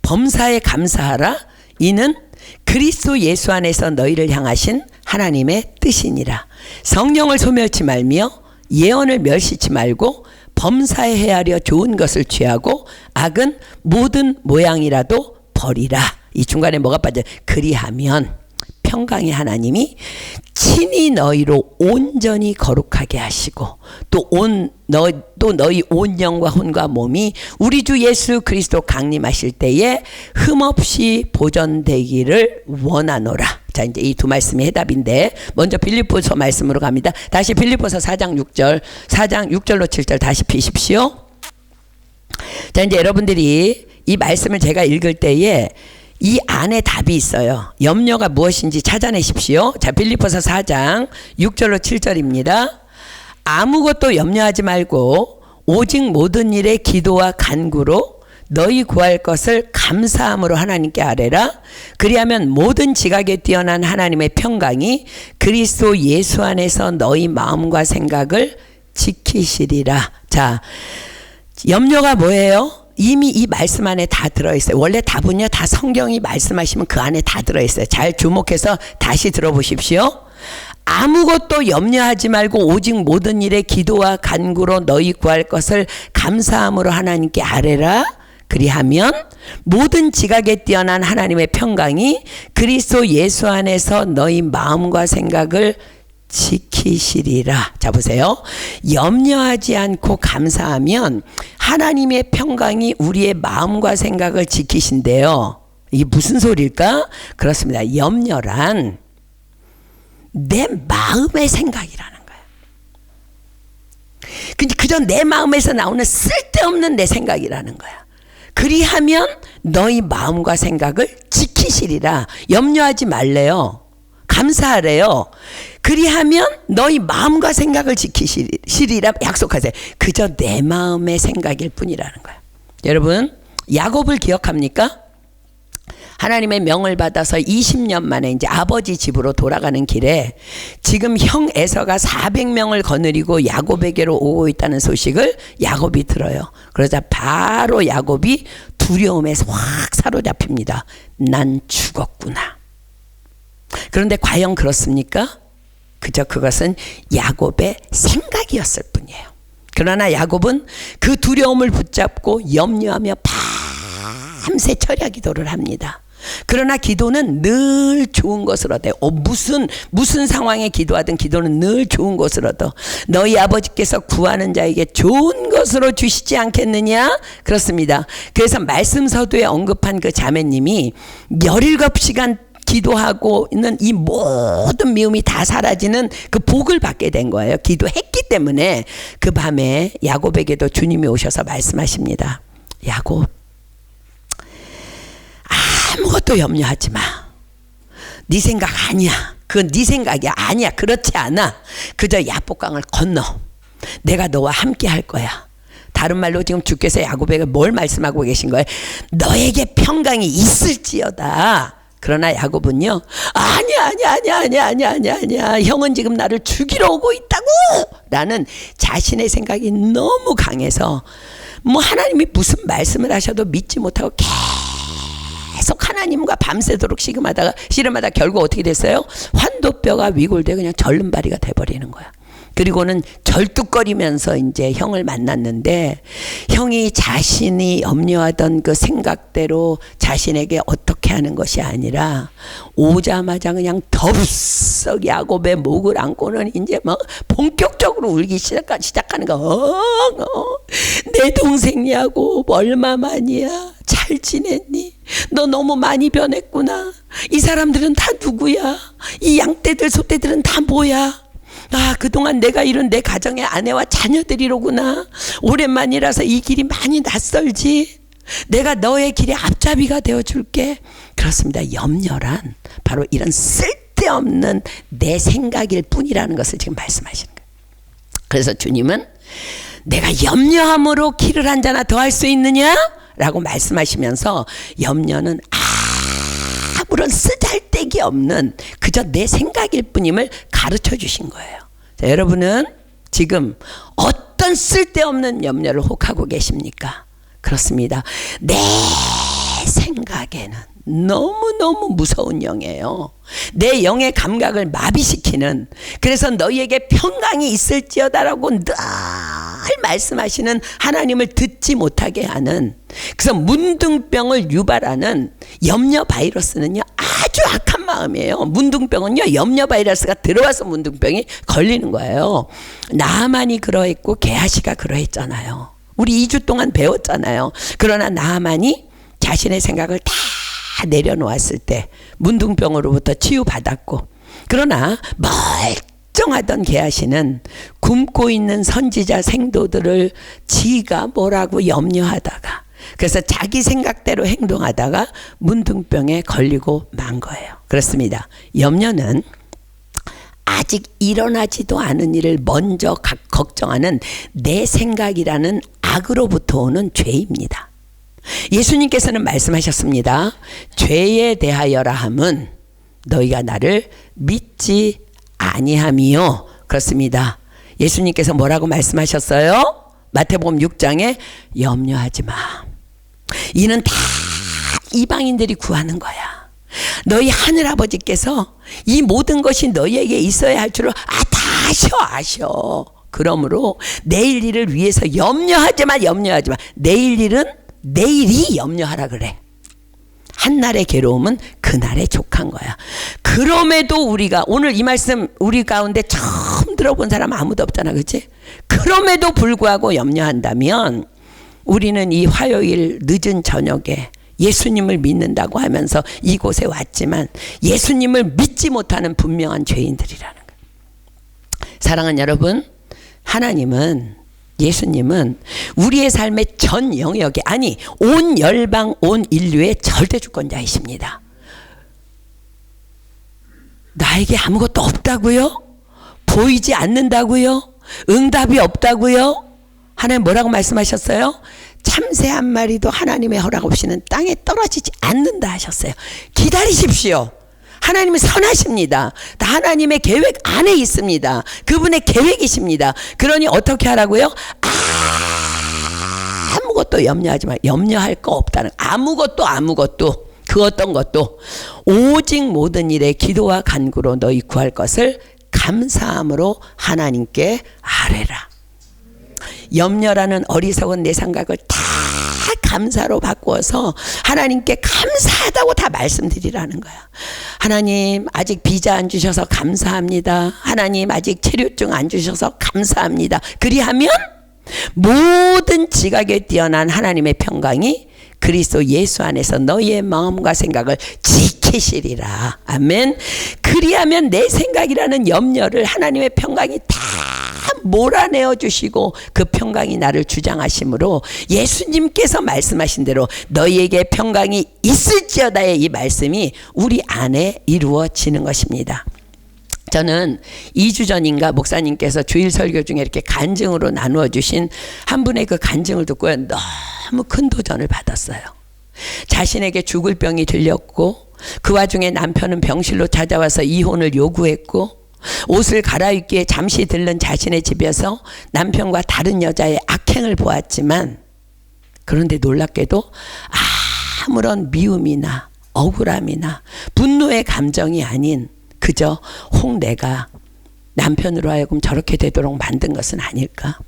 범사에 감사하라. 이는 그리스도 예수 안에서 너희를 향하신 하나님의 뜻이니라. 성령을 소멸치 말며 예언을 멸시치 말고 범사에 헤아려 좋은 것을 취하고 악은 모든 모양이라도 버리라. 이 중간에 뭐가 빠져? 그리하면 평강의 하나님이 친히 너희로 온전히 거룩하게 하시고 또 너희 온 영과 혼과 몸이 우리 주 예수 그리스도 강림하실 때에 흠없이 보존되기를 원하노라. 자, 이제 이 두 말씀이 해답인데 먼저 빌립보서 말씀으로 갑니다. 다시 빌립보서 4장 6절 4장 6절로 7절 다시 피십시오. 자, 이제 여러분들이 이 말씀을 제가 읽을 때에 이 안에 답이 있어요. 염려가 무엇인지 찾아내십시오. 자, 빌립보서 4장 6절로 7절입니다. 아무것도 염려하지 말고 오직 모든 일에 기도와 간구로 너희 구할 것을 감사함으로 하나님께 아뢰라. 그리하면 모든 지각에 뛰어난 하나님의 평강이 그리스도 예수 안에서 너희 마음과 생각을 지키시리라. 자, 염려가 뭐예요? 이미 이 말씀 안에 다 들어있어요. 원래 답은요, 다 성경이 말씀하시면 그 안에 다 들어있어요. 잘 주목해서 다시 들어보십시오. 아무것도 염려하지 말고 오직 모든 일에 기도와 간구로 너희 구할 것을 감사함으로 하나님께 아뢰라. 그리하면 모든 지각에 뛰어난 하나님의 평강이 그리스도 예수 안에서 너희 마음과 생각을 지키시리라. 자, 보세요. 염려하지 않고 감사하면 하나님의 평강이 우리의 마음과 생각을 지키신대요. 이게 무슨 소리일까? 그렇습니다. 염려란 내 마음의 생각이라는 거예요. 그저 내 마음에서 나오는 쓸데없는 내 생각이라는 거야. 그리하면 너희 마음과 생각을 지키시리라. 염려하지 말래요. 감사하래요. 그리하면 너희 마음과 생각을 지키시리라 약속하세요. 그저 내 마음의 생각일 뿐이라는 거예요. 여러분, 야곱을 기억합니까? 하나님의 명을 받아서 20년 만에 이제 아버지 집으로 돌아가는 길에 지금 형 에서가 400명을 거느리고 야곱에게로 오고 있다는 소식을 야곱이 들어요. 그러자 바로 야곱이 두려움에 확 사로잡힙니다. 난 죽었구나. 그런데 과연 그렇습니까? 그저 그것은 야곱의 생각이었을 뿐이에요. 그러나 야곱은 그 두려움을 붙잡고 염려하며 밤새 철야 기도를 합니다. 그러나 기도는 늘 좋은 것을 얻어요. 무슨 상황에 기도하든 기도는 늘 좋은 것을 얻어. 너희 아버지께서 구하는 자에게 좋은 것으로 주시지 않겠느냐? 그렇습니다. 그래서 말씀 서두에 언급한 그 자매님이 17시간 기도하고 있는 이 모든 미움이 다 사라지는 그 복을 받게 된 거예요. 기도했기 때문에. 그 밤에 야곱에게도 주님이 오셔서 말씀하십니다. 야곱, 아무것도 염려하지 마. 네 생각 아니야. 그건 네 생각이 아니야. 그렇지 않아. 그저 야복강을 건너. 내가 너와 함께 할 거야. 다른 말로 지금 주께서 야곱에게 뭘 말씀하고 계신 거예요? 너에게 평강이 있을지어다. 그러나 야곱은요, 아니야. 형은 지금 나를 죽이러 오고 있다고! 라는 자신의 생각이 너무 강해서 하나님이 무슨 말씀을 하셔도 믿지 못하고 계속 하나님과 밤새도록 씨름하다 결국 어떻게 됐어요? 환도뼈가 위골돼 그냥 절름발이가 돼버리는 거야. 그리고는 절뚝거리면서 이제 형을 만났는데 형이 자신이 염려하던 그 생각대로 자신에게 어떻게 하는 것이 아니라 오자마자 그냥 덥석 야곱의 목을 안고는 이제 막 본격적으로 울기 시작하는 거. 내 동생 야곱 얼마만이야? 잘 지냈니? 너 너무 많이 변했구나. 이 사람들은 다 누구야? 이 양떼들 소떼들은 다 뭐야? 그동안 내가 이룬 내 가정의 아내와 자녀들이로구나. 오랜만이라서 이 길이 많이 낯설지. 내가 너의 길의 앞잡이가 되어줄게. 그렇습니다. 염려란 바로 이런 쓸데없는 내 생각일 뿐이라는 것을 지금 말씀하시는 거예요. 그래서 주님은 내가 염려함으로 키를 한 잔나 더 할 수 있느냐? 라고 말씀하시면서 염려는 아무런 쓰잘데기 없는 그저 내 생각일 뿐임을 가르쳐 주신 거예요. 자, 여러분은 지금 어떤 어떤 쓸데없는 염려를 혹하고 계십니까? 그렇습니다. 내 생각에는 너무너무 무서운 영이에요. 내 영의 감각을 마비시키는, 그래서 너희에게 평강이 있을지어다라고 늘 말씀하시는 하나님을 듣지 못하게 하는, 그래서 문둥병을 유발하는 염려 바이러스는요 아주 악한 마음이에요. 문둥병은요 염려 바이러스가 들어와서 문둥병이 걸리는 거예요. 나하만이 그러했고 게하시가 그러했잖아요. 우리 2주 동안 배웠잖아요. 그러나 나하만이 자신의 생각을 다 내려놓았을 때 문둥병으로부터 치유받았고, 그러나 멀쩡하던 게하시는 굶고 있는 선지자 생도들을 지가 뭐라고 염려하다가, 그래서 자기 생각대로 행동하다가 문둥병에 걸리고 만 거예요. 그렇습니다. 염려는 아직 일어나지도 않은 일을 먼저 걱정하는 내 생각이라는 악으로부터 오는 죄입니다. 예수님께서는 말씀하셨습니다. 죄에 대하여라 함은 너희가 나를 믿지 아니함이요. 그렇습니다. 예수님께서 뭐라고 말씀하셨어요? 마태복음 6장에 염려하지 마. 이는 다 이방인들이 구하는 거야. 너희 하늘아버지께서 이 모든 것이 너희에게 있어야 할 줄을 다 아셔. 그러므로 내일 일을 위해서 염려하지 마. 내일 일은 내일이 염려하라 그래. 한날의 괴로움은 그날에 족한 거야. 그럼에도 우리가 오늘 이 말씀 우리 가운데 처음 들어본 사람 아무도 없잖아, 그렇지? 그럼에도 불구하고 염려한다면 우리는 이 화요일 늦은 저녁에 예수님을 믿는다고 하면서 이곳에 왔지만 예수님을 믿지 못하는 분명한 죄인들이라는 거예요. 사랑하는 여러분, 예수님은 우리의 삶의 전 영역에, 아니 온 열방 온 인류의 절대 주권자이십니다. 나에게 아무것도 없다고요? 보이지 않는다고요? 응답이 없다고요? 하나님 뭐라고 말씀하셨어요? 참새 한 마리도 하나님의 허락 없이는 땅에 떨어지지 않는다 하셨어요. 기다리십시오. 하나님은 선하십니다. 하나님의 계획 안에 있습니다. 그분의 계획이십니다. 그러니 어떻게 하라고요? 아무것도 염려하지 마. 염려할 거 없다는, 아무것도 그 어떤 것도 오직 모든 일에 기도와 간구로 너희 구할 것을 감사함으로 하나님께 아뢰라. 염려라는 어리석은 내 생각을 다 감사로 바꾸어서 하나님께 감사하다고 다 말씀드리라는 거야. 하나님 아직 비자 안 주셔서 감사합니다. 하나님 아직 체류증 안 주셔서 감사합니다. 그리하면 모든 지각에 뛰어난 하나님의 평강이 그리스도 예수 안에서 너희의 마음과 생각을 지키시리라. 아멘. 그리하면 내 생각이라는 염려를 하나님의 평강이 다 몰아내어 주시고 그 평강이 나를 주장하심으로 예수님께서 말씀하신 대로 너희에게 평강이 있을지어다의 이 말씀이 우리 안에 이루어지는 것입니다. 저는 2주 전인가 목사님께서 주일 설교 중에 이렇게 간증으로 나누어 주신 한 분의 그 간증을 듣고 너무 큰 도전을 받았어요. 자신에게 죽을 병이 들렸고 그 와중에 남편은 병실로 찾아와서 이혼을 요구했고 옷을 갈아입기에 잠시 들른 자신의 집에서 남편과 다른 여자의 악행을 보았지만, 그런데 놀랍게도 아무런 미움이나 억울함이나 분노의 감정이 아닌 그저 혹 내가 남편으로 하여금 저렇게 되도록 만든 것은 아닐까?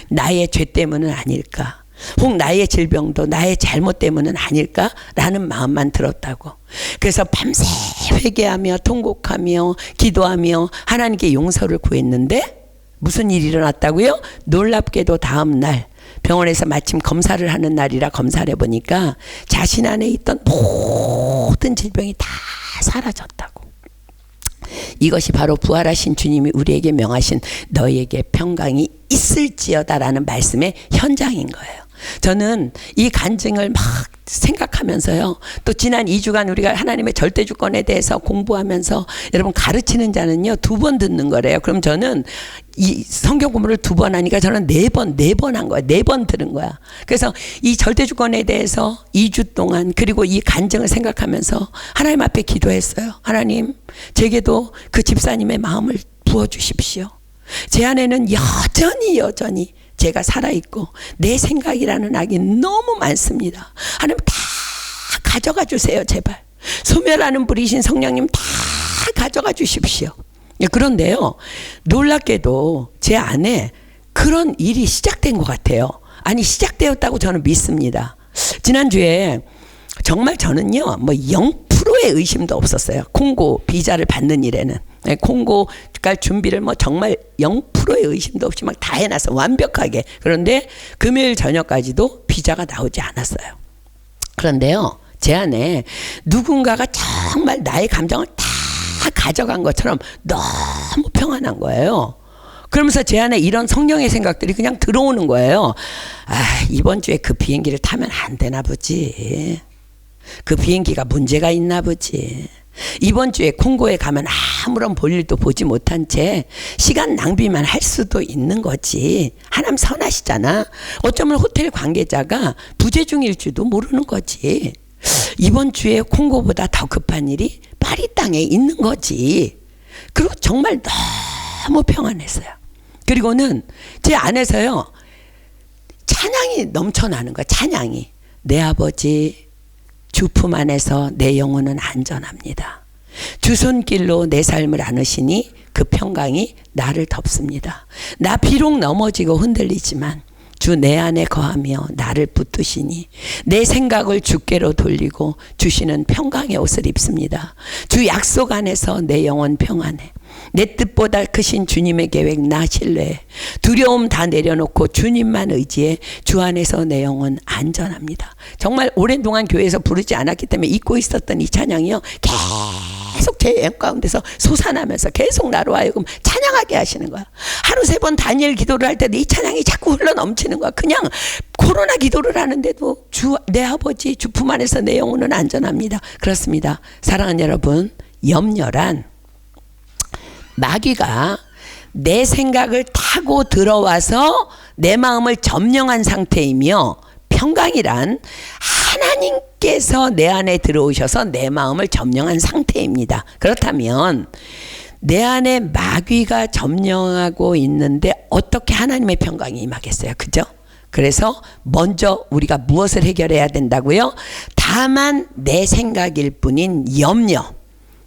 나의 죄 때문은 아닐까? 혹 나의 질병도 나의 잘못 때문은 아닐까라는 마음만 들었다고. 그래서 밤새 회개하며 통곡하며 기도하며 하나님께 용서를 구했는데 무슨 일이 일어났다고요? 놀랍게도 다음 날 병원에서 마침 검사를 하는 날이라 검사를 해보니까 자신 안에 있던 모든 질병이 다 사라졌다고. 이것이 바로 부활하신 주님이 우리에게 명하신 너희에게 평강이 있을지어다라는 말씀의 현장인 거예요. 저는 이 간증을 막 생각하면서요, 또 지난 2주간 우리가 하나님의 절대 주권에 대해서 공부하면서 여러분 가르치는 자는요 2번 듣는 거래요. 그럼 저는 이 성경 공부를 2번 하니까 저는 4번 한 거야. 4번 들은 거야. 그래서 이 절대 주권에 대해서 2주 동안 그리고 이 간증을 생각하면서 하나님 앞에 기도했어요. 하나님, 제게도 그 집사님의 마음을 부어주십시오. 제 안에는 여전히 제가 살아있고 내 생각이라는 악이 너무 많습니다. 하나님 다 가져가 주세요. 제발. 소멸하는 불이신 성령님 다 가져가 주십시오. 그런데요, 놀랍게도 제 안에 그런 일이 시작된 것 같아요. 아니, 시작되었다고 저는 믿습니다. 지난주에 정말 저는요, 뭐 0%의 의심도 없었어요. 콩고 비자를 받는 일에는. 콩고 갈 준비를 뭐 정말 0%의 의심도 없이 막 다 해놨어. 완벽하게. 그런데 금요일 저녁까지도 비자가 나오지 않았어요. 그런데요, 제 안에 누군가가 정말 나의 감정을 다 가져간 것처럼 너무 평안한 거예요. 그러면서 제 안에 이런 성령의 생각들이 그냥 들어오는 거예요. 아, 이번 주에 그 비행기를 타면 안 되나 보지. 그 비행기가 문제가 있나 보지. 이번 주에 콩고에 가면 아무런 볼일도 보지 못한 채 시간 낭비만 할 수도 있는 거지. 하나님 선하시잖아. 어쩌면 호텔 관계자가 부재중일 줄도 모르는 거지. 이번 주에 콩고보다 더 급한 일이 파리 땅에 있는 거지. 그리고 정말 너무 평안했어요. 그리고는 제 안에서요, 찬양이 넘쳐나는 거야. 찬양이. 내 아버지 주 품 안에서 내 영혼은 안전합니다. 주 손길로 내 삶을 안으시니 그 평강이 나를 덮습니다. 나 비록 넘어지고 흔들리지만 주 내 안에 거하며 나를 붙드시니 내 생각을 주께로 돌리고 주시는 평강의 옷을 입습니다. 주 약속 안에서 내 영혼 평안해. 내 뜻보다 크신 주님의 계획 나 신뢰해. 두려움 다 내려놓고 주님만 의지해. 주 안에서 내 영혼 안전합니다. 정말 오랜 동안 교회에서 부르지 않았기 때문에 잊고 있었던 이 찬양이요, 계속 제 영 가운데서 솟아나면서 계속 나로 하여금 찬양하게 하시는 거야. 하루 3번 다니엘 기도를 할 때도 이 찬양이 자꾸 흘러 넘치는 거야. 그냥 코로나 기도를 하는데도 내 아버지 주 품 안에서 내 영혼은 안전합니다. 그렇습니다. 사랑하는 여러분, 염려란 마귀가 내 생각을 타고 들어와서 내 마음을 점령한 상태이며, 평강이란 하나님께서 내 안에 들어오셔서 내 마음을 점령한 상태입니다. 그렇다면 내 안에 마귀가 점령하고 있는데 어떻게 하나님의 평강이 임하겠어요? 그죠? 그래서 먼저 우리가 무엇을 해결해야 된다고요? 다만 내 생각일 뿐인 염려.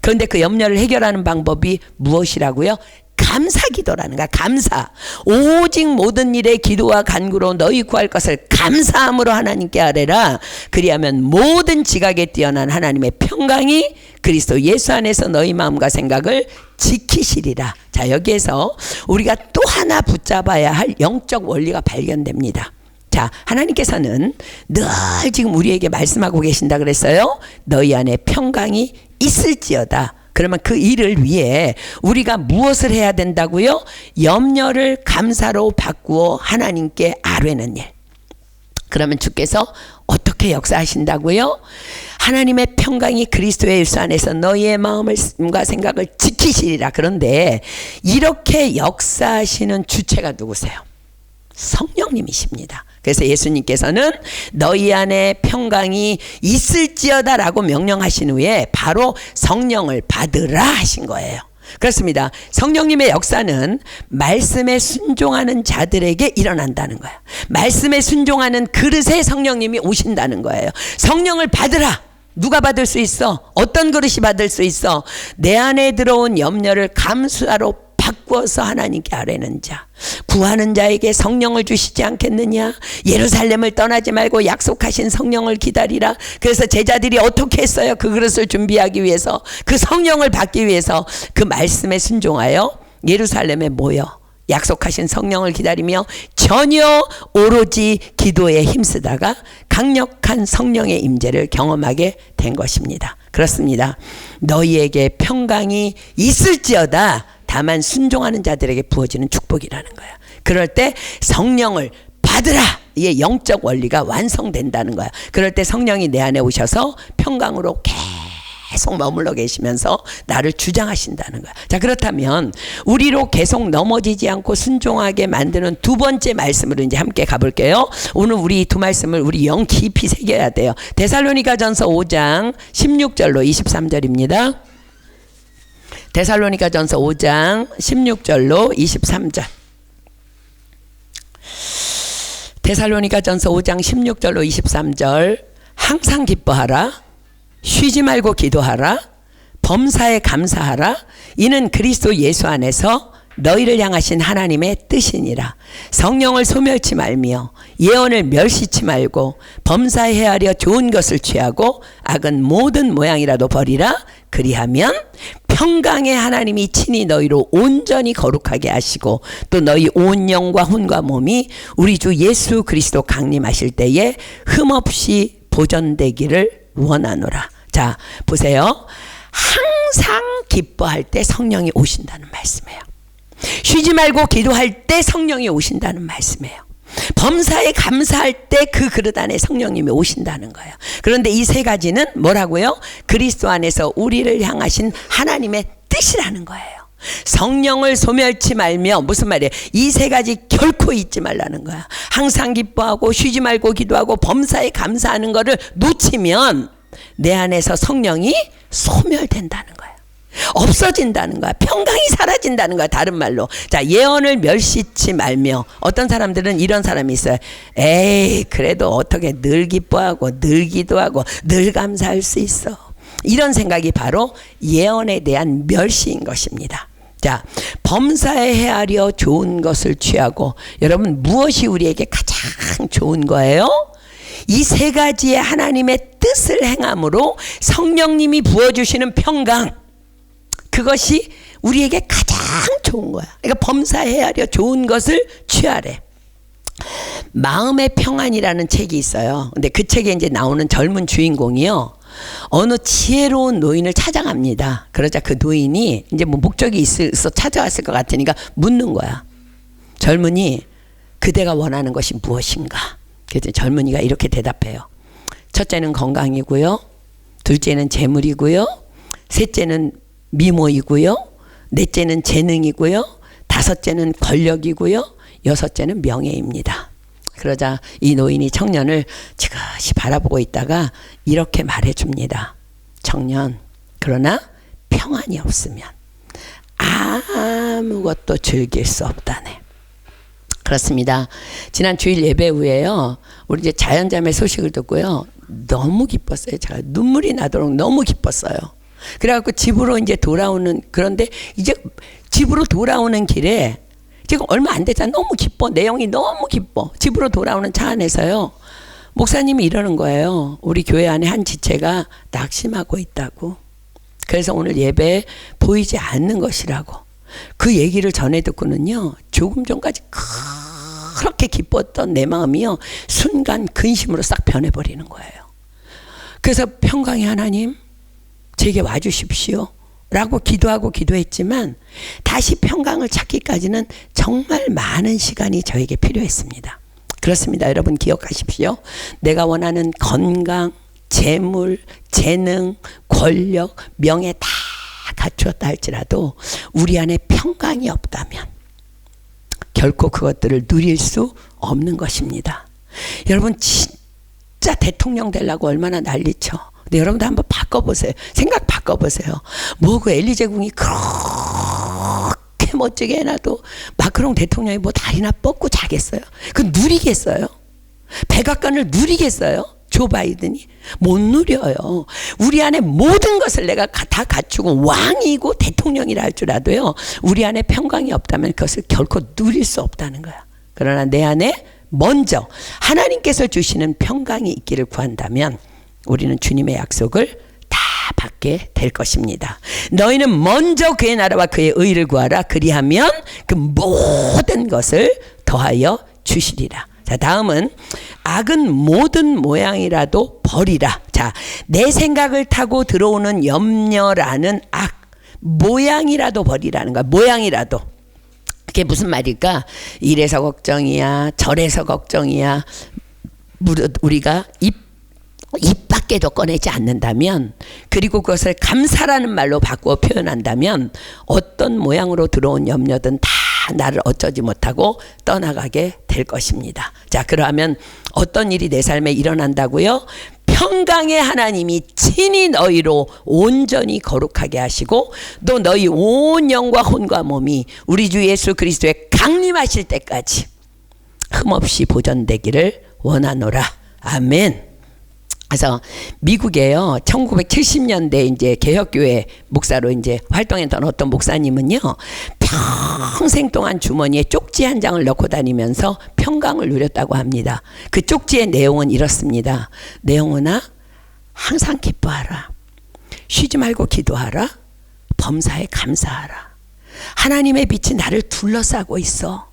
그런데 그 염려를 해결하는 방법이 무엇이라고요? 감사 기도라는 거야. 감사. 오직 모든 일에 기도와 간구로 너희 구할 것을 감사함으로 하나님께 아뢰라. 그리하면 모든 지각에 뛰어난 하나님의 평강이 그리스도 예수 안에서 너희 마음과 생각을 지키시리라. 자, 여기에서 우리가 또 하나 붙잡아야 할 영적 원리가 발견됩니다. 자, 하나님께서는 늘 지금 우리에게 말씀하고 계신다 그랬어요. 너희 안에 평강이 있을지어다. 그러면 그 일을 위해 우리가 무엇을 해야 된다고요? 염려를 감사로 바꾸어 하나님께 아뢰는 일. 그러면 주께서 어떻게 역사하신다고요? 하나님의 평강이 그리스도의 예수 안에서 너희의 마음과 생각을 지키시리라. 그런데 이렇게 역사하시는 주체가 누구세요? 성령님이십니다. 그래서 예수님께서는 너희 안에 평강이 있을지어다 라고 명령하신 후에 바로 성령을 받으라 하신 거예요. 그렇습니다. 성령님의 역사는 말씀에 순종하는 자들에게 일어난다는 거예요. 말씀에 순종하는 그릇에 성령님이 오신다는 거예요. 성령을 받으라. 누가 받을 수 있어? 어떤 그릇이 받을 수 있어? 내 안에 들어온 염려를 감사로 바꾸어서 하나님께 아뢰는 자, 구하는 자에게 성령을 주시지 않겠느냐? 예루살렘을 떠나지 말고 약속하신 성령을 기다리라. 그래서 제자들이 어떻게 했어요? 그 그릇을 준비하기 위해서, 그 성령을 받기 위해서 그 말씀에 순종하여 예루살렘에 모여 약속하신 성령을 기다리며 전혀 오로지 기도에 힘쓰다가 강력한 성령의 임재를 경험하게 된 것입니다. 그렇습니다. 너희에게 평강이 있을지어다. 다만 순종하는 자들에게 부어지는 축복이라는 거야. 그럴 때 성령을 받으라. 이게 영적 원리가 완성된다는 거야. 그럴 때 성령이 내 안에 오셔서 평강으로 계속 머물러 계시면서 나를 주장하신다는 거야. 자, 그렇다면 우리로 계속 넘어지지 않고 순종하게 만드는 두 번째 말씀으로 이제 함께 가볼게요. 오늘 우리 두 말씀을 우리 영 깊이 새겨야 돼요. 데살로니가전서 5장 16절로 23절입니다. 데살로니가전서 5장 16절로 23절. 데살로니가전서 5장 16절로 23절 항상 기뻐하라 쉬지 말고 기도하라 범사에 감사하라 이는 그리스도 예수 안에서 너희를 향하신 하나님의 뜻이니라. 성령을 소멸치 말며 예언을 멸시치 말고 범사에 헤아려 좋은 것을 취하고 악은 모든 모양이라도 버리라. 그리하면 평강의 하나님이 친히 너희로 온전히 거룩하게 하시고 또 너희 온 영과 혼과 몸이 우리 주 예수 그리스도 강림하실 때에 흠없이 보존되기를 원하노라. 자, 보세요. 항상 기뻐할 때 성령이 오신다는 말씀이에요. 쉬지 말고 기도할 때 성령이 오신다는 말씀이에요. 범사에 감사할 때 그 그릇 안에 성령님이 오신다는 거예요. 그런데 이 세 가지는 뭐라고요? 그리스도 안에서 우리를 향하신 하나님의 뜻이라는 거예요. 성령을 소멸치 말며 무슨 말이에요? 이 세 가지 결코 잊지 말라는 거야. 항상 기뻐하고 쉬지 말고 기도하고 범사에 감사하는 거를 놓치면 내 안에서 성령이 소멸된다는 거야. 없어진다는 거야. 평강이 사라진다는 거야. 다른 말로. 자, 예언을 멸시치 말며 어떤 사람들은 이런 사람이 있어요. 에이, 그래도 어떻게 늘 기뻐하고 늘 기도하고 늘 감사할 수 있어. 이런 생각이 바로 예언에 대한 멸시인 것입니다. 자, 범사에 헤아려 좋은 것을 취하고 여러분 무엇이 우리에게 가장 좋은 거예요? 이 세 가지의 하나님의 뜻을 행함으로 성령님이 부어주시는 평강 그것이 우리에게 가장 좋은 거야. 그러니까 범사에 헤아려 좋은 것을 취하래. 마음의 평안이라는 책이 있어요. 근데 그 책에 이제 나오는 젊은 주인공이요. 어느 지혜로운 노인을 찾아갑니다. 그러자 그 노인이 이제 뭐 목적이 있어서 찾아왔을 것 같으니까 묻는 거야. 젊은이, 그대가 원하는 것이 무엇인가? 그래서 젊은이가 이렇게 대답해요. 첫째는 건강이고요. 둘째는 재물이고요. 셋째는 미모이고요. 넷째는 재능이고요. 다섯째는 권력이고요. 여섯째는 명예입니다. 그러자 이 노인이 청년을 지그시 바라보고 있다가 이렇게 말해줍니다. 청년, 그러나 평안이 없으면 아무것도 즐길 수 없다네. 그렇습니다. 지난 주일 예배 후에요. 우리 이제 자연잠의 소식을 듣고요. 너무 기뻤어요. 제가 눈물이 나도록 너무 기뻤어요. 그래갖고 집으로 이제 돌아오는, 그런데 이제 집으로 돌아오는 길에 지금 얼마 안 됐잖아. 너무 기뻐. 내용이 너무 기뻐. 집으로 돌아오는 차 안에서요. 목사님이 이러는 거예요. 우리 교회 안에 한 지체가 낙심하고 있다고. 그래서 오늘 예배에 보이지 않는 것이라고. 그 얘기를 전해 듣고는요. 조금 전까지 그렇게 기뻤던 내 마음이요. 순간 근심으로 싹 변해버리는 거예요. 그래서 평강의 하나님 제게 와주십시오 라고 기도하고 기도했지만 다시 평강을 찾기까지는 정말 많은 시간이 저에게 필요했습니다. 그렇습니다. 여러분 기억하십시오. 내가 원하는 건강, 재물, 재능, 권력, 명예 다 갖추었다 할지라도 우리 안에 평강이 없다면 결코 그것들을 누릴 수 없는 것입니다. 여러분 진짜 대통령 되려고 얼마나 난리쳐. 근데 여러분도 한번 바꿔보세요. 생각 바꿔보세요. 뭐 그 엘리제 궁이 그렇게 멋지게 해놔도 마크롱 대통령이 뭐 다리나 뻗고 자겠어요? 그 누리겠어요? 백악관을 누리겠어요? 조 바이든이 못 누려요. 우리 안에 모든 것을 내가 다 갖추고 왕이고 대통령이라 할지라도요. 우리 안에 평강이 없다면 그것을 결코 누릴 수 없다는 거야. 그러나 내 안에 먼저 하나님께서 주시는 평강이 있기를 구한다면 우리는 주님의 약속을 다 받게 될 것입니다. 너희는 먼저 그의 나라와 그의 의를 구하라. 그리하면 그 모든 것을 더하여 주시리라. 자, 다음은 악은 모든 모양이라도 버리라. 자, 내 생각을 타고 들어오는 염려라는 악, 모양이라도 버리라는 거야. 모양이라도. 그게 무슨 말일까? 이래서 걱정이야, 저래서 걱정이야. 우리가 입 밖에도 꺼내지 않는다면, 그리고 그것을 감사라는 말로 바꾸어 표현한다면 어떤 모양으로 들어온 염려든 다 나를 어쩌지 못하고 떠나가게 될 것입니다. 자, 그러면 어떤 일이 내 삶에 일어난다고요? 평강의 하나님이 친히 너희로 온전히 거룩하게 하시고 또 너희 온 영과 혼과 몸이 우리 주 예수 그리스도의 강림하실 때까지 흠없이 보존되기를 원하노라. 아멘. 그래서 미국에요, 1970년대 이제 개혁교회 목사로 이제 활동했던 어떤 목사님은요, 평생 동안 주머니에 쪽지 한 장을 넣고 다니면서 평강을 누렸다고 합니다. 그 쪽지의 내용은 이렇습니다. 내용은아, 항상 기뻐하라. 쉬지 말고 기도하라. 범사에 감사하라. 하나님의 빛이 나를 둘러싸고 있어.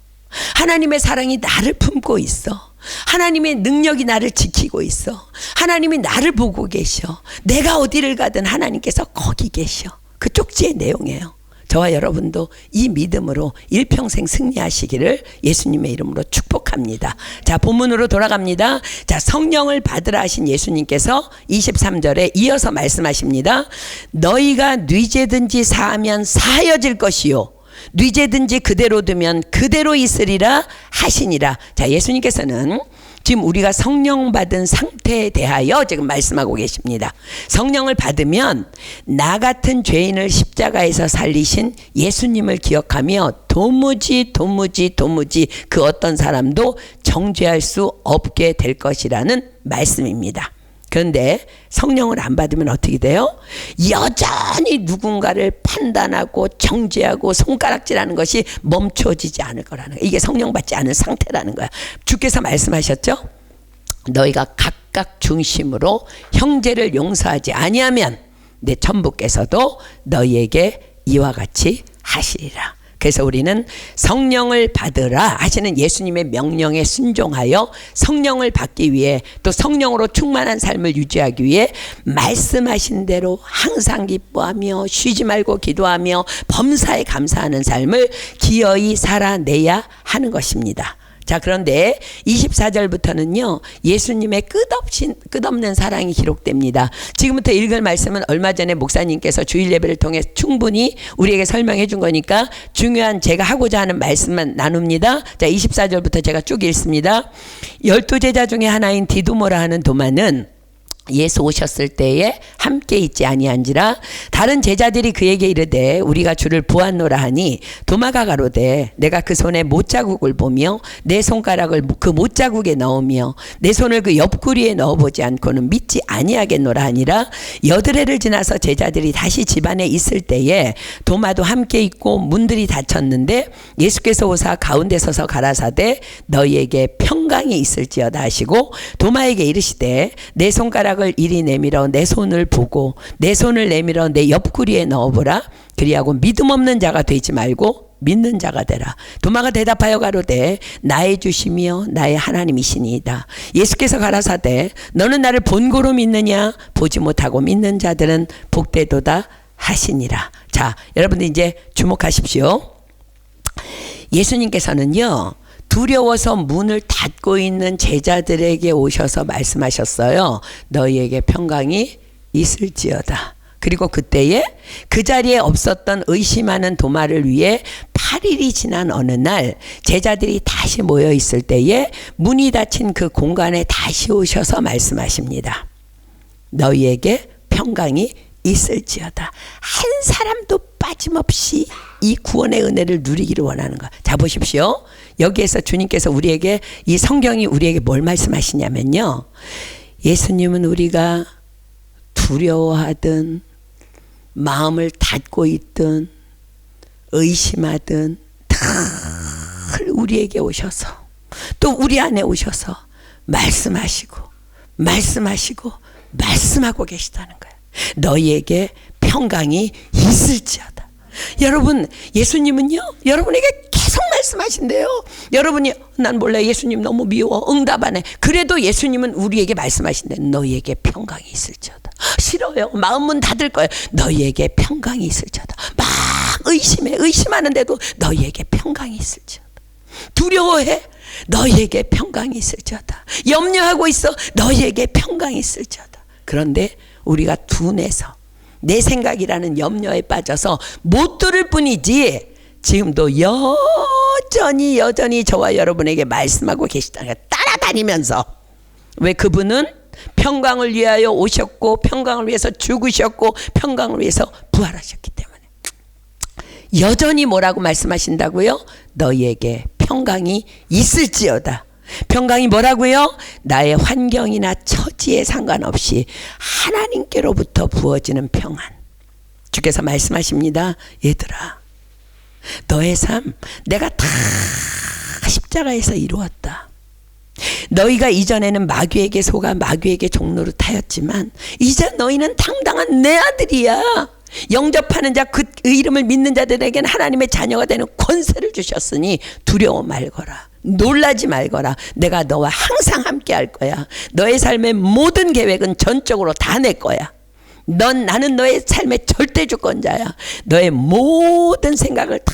하나님의 사랑이 나를 품고 있어. 하나님의 능력이 나를 지키고 있어. 하나님이 나를 보고 계셔. 내가 어디를 가든 하나님께서 거기 계셔. 그 쪽지의 내용이에요. 저와 여러분도 이 믿음으로 일평생 승리하시기를 예수님의 이름으로 축복합니다. 자, 본문으로 돌아갑니다. 자, 성령을 받으라 하신 예수님께서 23절에 이어서 말씀하십니다. 너희가 뉘죄든지 사하면 사하여질 것이요 뉘죄든지 그대로 두면 그대로 있으리라 하시니라. 자, 예수님께서는 지금 우리가 성령 받은 상태에 대하여 지금 말씀하고 계십니다. 성령을 받으면 나 같은 죄인을 십자가에서 살리신 예수님을 기억하며 도무지 그 어떤 사람도 정죄할 수 없게 될 것이라는 말씀입니다. 그런데 성령을 안 받으면 어떻게 돼요? 여전히 누군가를 판단하고 정죄하고 손가락질하는 것이 멈춰지지 않을 거라는 거예요. 이게 성령 받지 않은 상태라는 거야. 주께서 말씀하셨죠? 너희가 각각 중심으로 형제를 용서하지 아니하면 내 천부께서도 너희에게 이와 같이 하시리라. 그래서 우리는 성령을 받으라 하시는 예수님의 명령에 순종하여 성령을 받기 위해 또 성령으로 충만한 삶을 유지하기 위해 말씀하신 대로 항상 기뻐하며 쉬지 말고 기도하며 범사에 감사하는 삶을 기어이 살아내야 하는 것입니다. 자, 그런데 24절부터는요 예수님의 끝없는 사랑이 기록됩니다. 지금부터 읽을 말씀은 얼마 전에 목사님께서 주일 예배를 통해 충분히 우리에게 설명해 준 거니까 중요한 제가 하고자 하는 말씀만 나눕니다. 자, 24절부터 제가 쭉 읽습니다. 12제자 중에 하나인 디두모라 하는 도마는 예수 오셨을 때에 함께 있지 아니한지라 다른 제자들이 그에게 이르되 우리가 주를 보았노라 하니 도마가 가로되 내가 그 손에 못자국을 보며 내 손가락을 그 못자국에 넣으며 내 손을 그 옆구리에 넣어보지 않고는 믿지 아니하겠노라 하니라. 여드레를 지나서 제자들이 다시 집안에 있을 때에 도마도 함께 있고 문들이 닫혔는데 예수께서 오사 가운데 서서 가라사대 너희에게 평강이 있을지어다 하시고 도마에게 이르시되 내 손가락을 이리 내밀어 내 손을 보고 내 손을 내밀어 내 옆구리에 넣어보라. 그리하고 믿음 없는 자가 되지 말고 믿는 자가 되라. 도마가 대답하여 가로되 나의 주시며 나의 하나님이시니이다. 예수께서 가라사대 너는 나를 본고로 믿느냐? 보지 못하고 믿는 자들은 복되도다 하시니라. 자, 여러분들 이제 주목하십시오. 예수님께서는요 두려워서 문을 닫고 있는 제자들에게 오셔서 말씀하셨어요. 너희에게 평강이 있을지어다. 그리고 그때에 그 자리에 없었던 의심하는 도마를 위해 8일이 지난 어느 날 제자들이 다시 모여 있을 때에 문이 닫힌 그 공간에 다시 오셔서 말씀하십니다. 너희에게 평강이 있을지어다. 한 사람도 빠짐없이 이 구원의 은혜를 누리기를 원하는 것. 자, 보십시오. 여기에서 주님께서 우리에게 이 성경이 우리에게 뭘 말씀하시냐면요. 예수님은 우리가 두려워하든 마음을 닫고 있든 의심하든 늘 우리에게 오셔서 또 우리 안에 오셔서 말씀하고 계시다는 거예요. 너희에게 평강이 있을지어다. 여러분, 예수님은요 여러분에게 계속 말씀하신대요. 여러분이 난 몰라 예수님 너무 미워 응답 안 해. 그래도 예수님은 우리에게 말씀하신대. 너희에게 평강이 있을지어다. 싫어요. 마음 문 닫을 거예요. 너희에게 평강이 있을지어다. 막 의심하는데도 너희에게 평강이 있을지어다. 두려워해. 너희에게 평강이 있을지어다. 염려하고 있어. 너희에게 평강이 있을지어다. 그런데 우리가 둔해서 내 생각이라는 염려에 빠져서 못 들을 뿐이지 지금도 여전히 저와 여러분에게 말씀하고 계시다는 거예요. 따라다니면서. 왜? 그분은 평강을 위하여 오셨고 평강을 위해서 죽으셨고 평강을 위해서 부활하셨기 때문에 여전히 뭐라고 말씀하신다고요? 너희에게 평강이 있을지어다. 평강이 뭐라고요? 나의 환경이나 처지에 상관없이 하나님께로부터 부어지는 평안. 주께서 말씀하십니다. 얘들아, 너의 삶 내가 다 십자가에서 이루었다. 너희가 이전에는 마귀에게 속아 마귀에게 종노릇하였지만 이제 너희는 당당한 내 아들이야. 영접하는 자, 그 이름을 믿는 자들에게는 하나님의 자녀가 되는 권세를 주셨으니 두려워 말거라. 놀라지 말거라. 내가 너와 항상 함께 할 거야. 너의 삶의 모든 계획은 전적으로 다 내 거야. 나는 너의 삶의 절대 주권자야. 너의 모든 생각을 다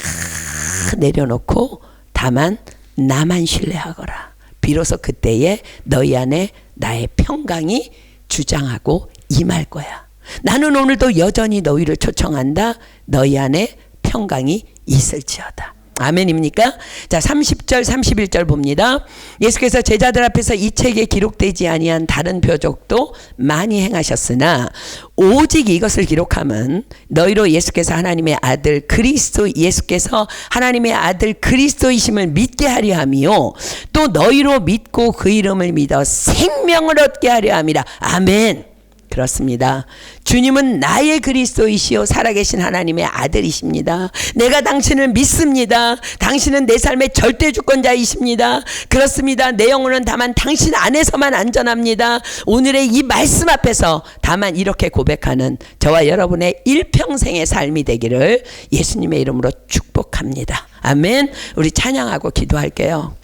내려놓고 다만 나만 신뢰하거라. 비로소 그때에 너희 안에 나의 평강이 주장하고 임할 거야. 나는 오늘도 여전히 너희를 초청한다. 너희 안에 평강이 있을지어다. 아멘입니까? 자, 30절 31절 봅니다. 예수께서 제자들 앞에서 이 책에 기록되지 아니한 다른 표적도 많이 행하셨으나 오직 이것을 기록함은 너희로 예수께서 하나님의 아들 그리스도, 예수께서 하나님의 아들 그리스도이심을 믿게 하려 함이요 또 너희로 믿고 그 이름을 믿어 생명을 얻게 하려 함이라. 아멘. 그렇습니다. 주님은 나의 그리스도이시요 살아계신 하나님의 아들이십니다. 내가 당신을 믿습니다. 당신은 내 삶의 절대 주권자이십니다. 그렇습니다. 내 영혼은 다만 당신 안에서만 안전합니다. 오늘의 이 말씀 앞에서 다만 이렇게 고백하는 저와 여러분의 일평생의 삶이 되기를 예수님의 이름으로 축복합니다. 아멘. 우리 찬양하고 기도할게요.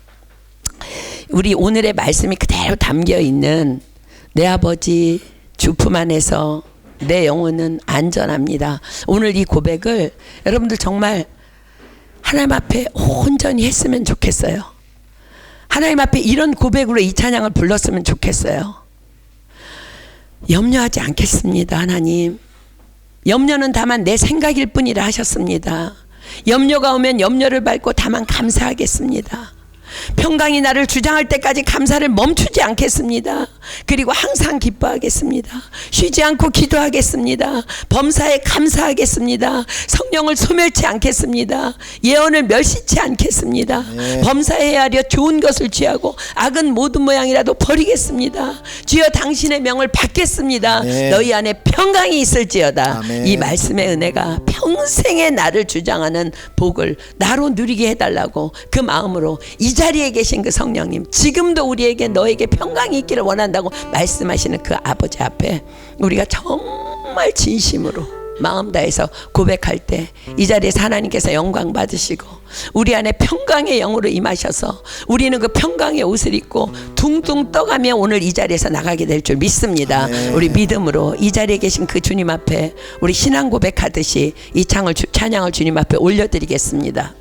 우리 오늘의 말씀이 그대로 담겨 있는 내 아버지 주품 안에서 내 영혼은 안전합니다. 오늘 이 고백을 여러분들 정말 하나님 앞에 온전히 했으면 좋겠어요. 하나님 앞에 이런 고백으로 이 찬양을 불렀으면 좋겠어요. 염려하지 않겠습니다. 하나님, 염려는 다만 내 생각일 뿐이라 하셨습니다. 염려가 오면 염려를 밟고 다만 감사하겠습니다. 평강이 나를 주장할 때까지 감사를 멈추지 않겠습니다. 그리고 항상 기뻐하겠습니다. 쉬지 않고 기도하겠습니다. 범사에 감사하겠습니다. 성령을 소멸치 않겠습니다. 예언을 멸시치 않겠습니다. 네. 범사에 하려 좋은 것을 취하고 악은 모든 모양이라도 버리겠습니다. 주여 당신의 명을 받겠습니다. 네. 너희 안에 평강이 있을지어다. 아멘. 이 말씀의 은혜가 평생의 나를 주장하는 복을 나로 누리게 해달라고 그 마음으로 이 자리에 계신 그 성령님, 지금도 우리에게 너에게 평강이 있기를 원한다고 말씀하시는 그 아버지 앞에 우리가 정말 진심으로 마음 다해서 고백할 때 이 자리에서 하나님께서 영광 받으시고 우리 안에 평강의 영으로 임하셔서 우리는 그 평강의 옷을 입고 둥둥 떠가며 오늘 이 자리에서 나가게 될 줄 믿습니다. 네. 우리 믿음으로 이 자리에 계신 그 주님 앞에 우리 신앙 고백하듯이 이 찬양을 주님 앞에 올려드리겠습니다.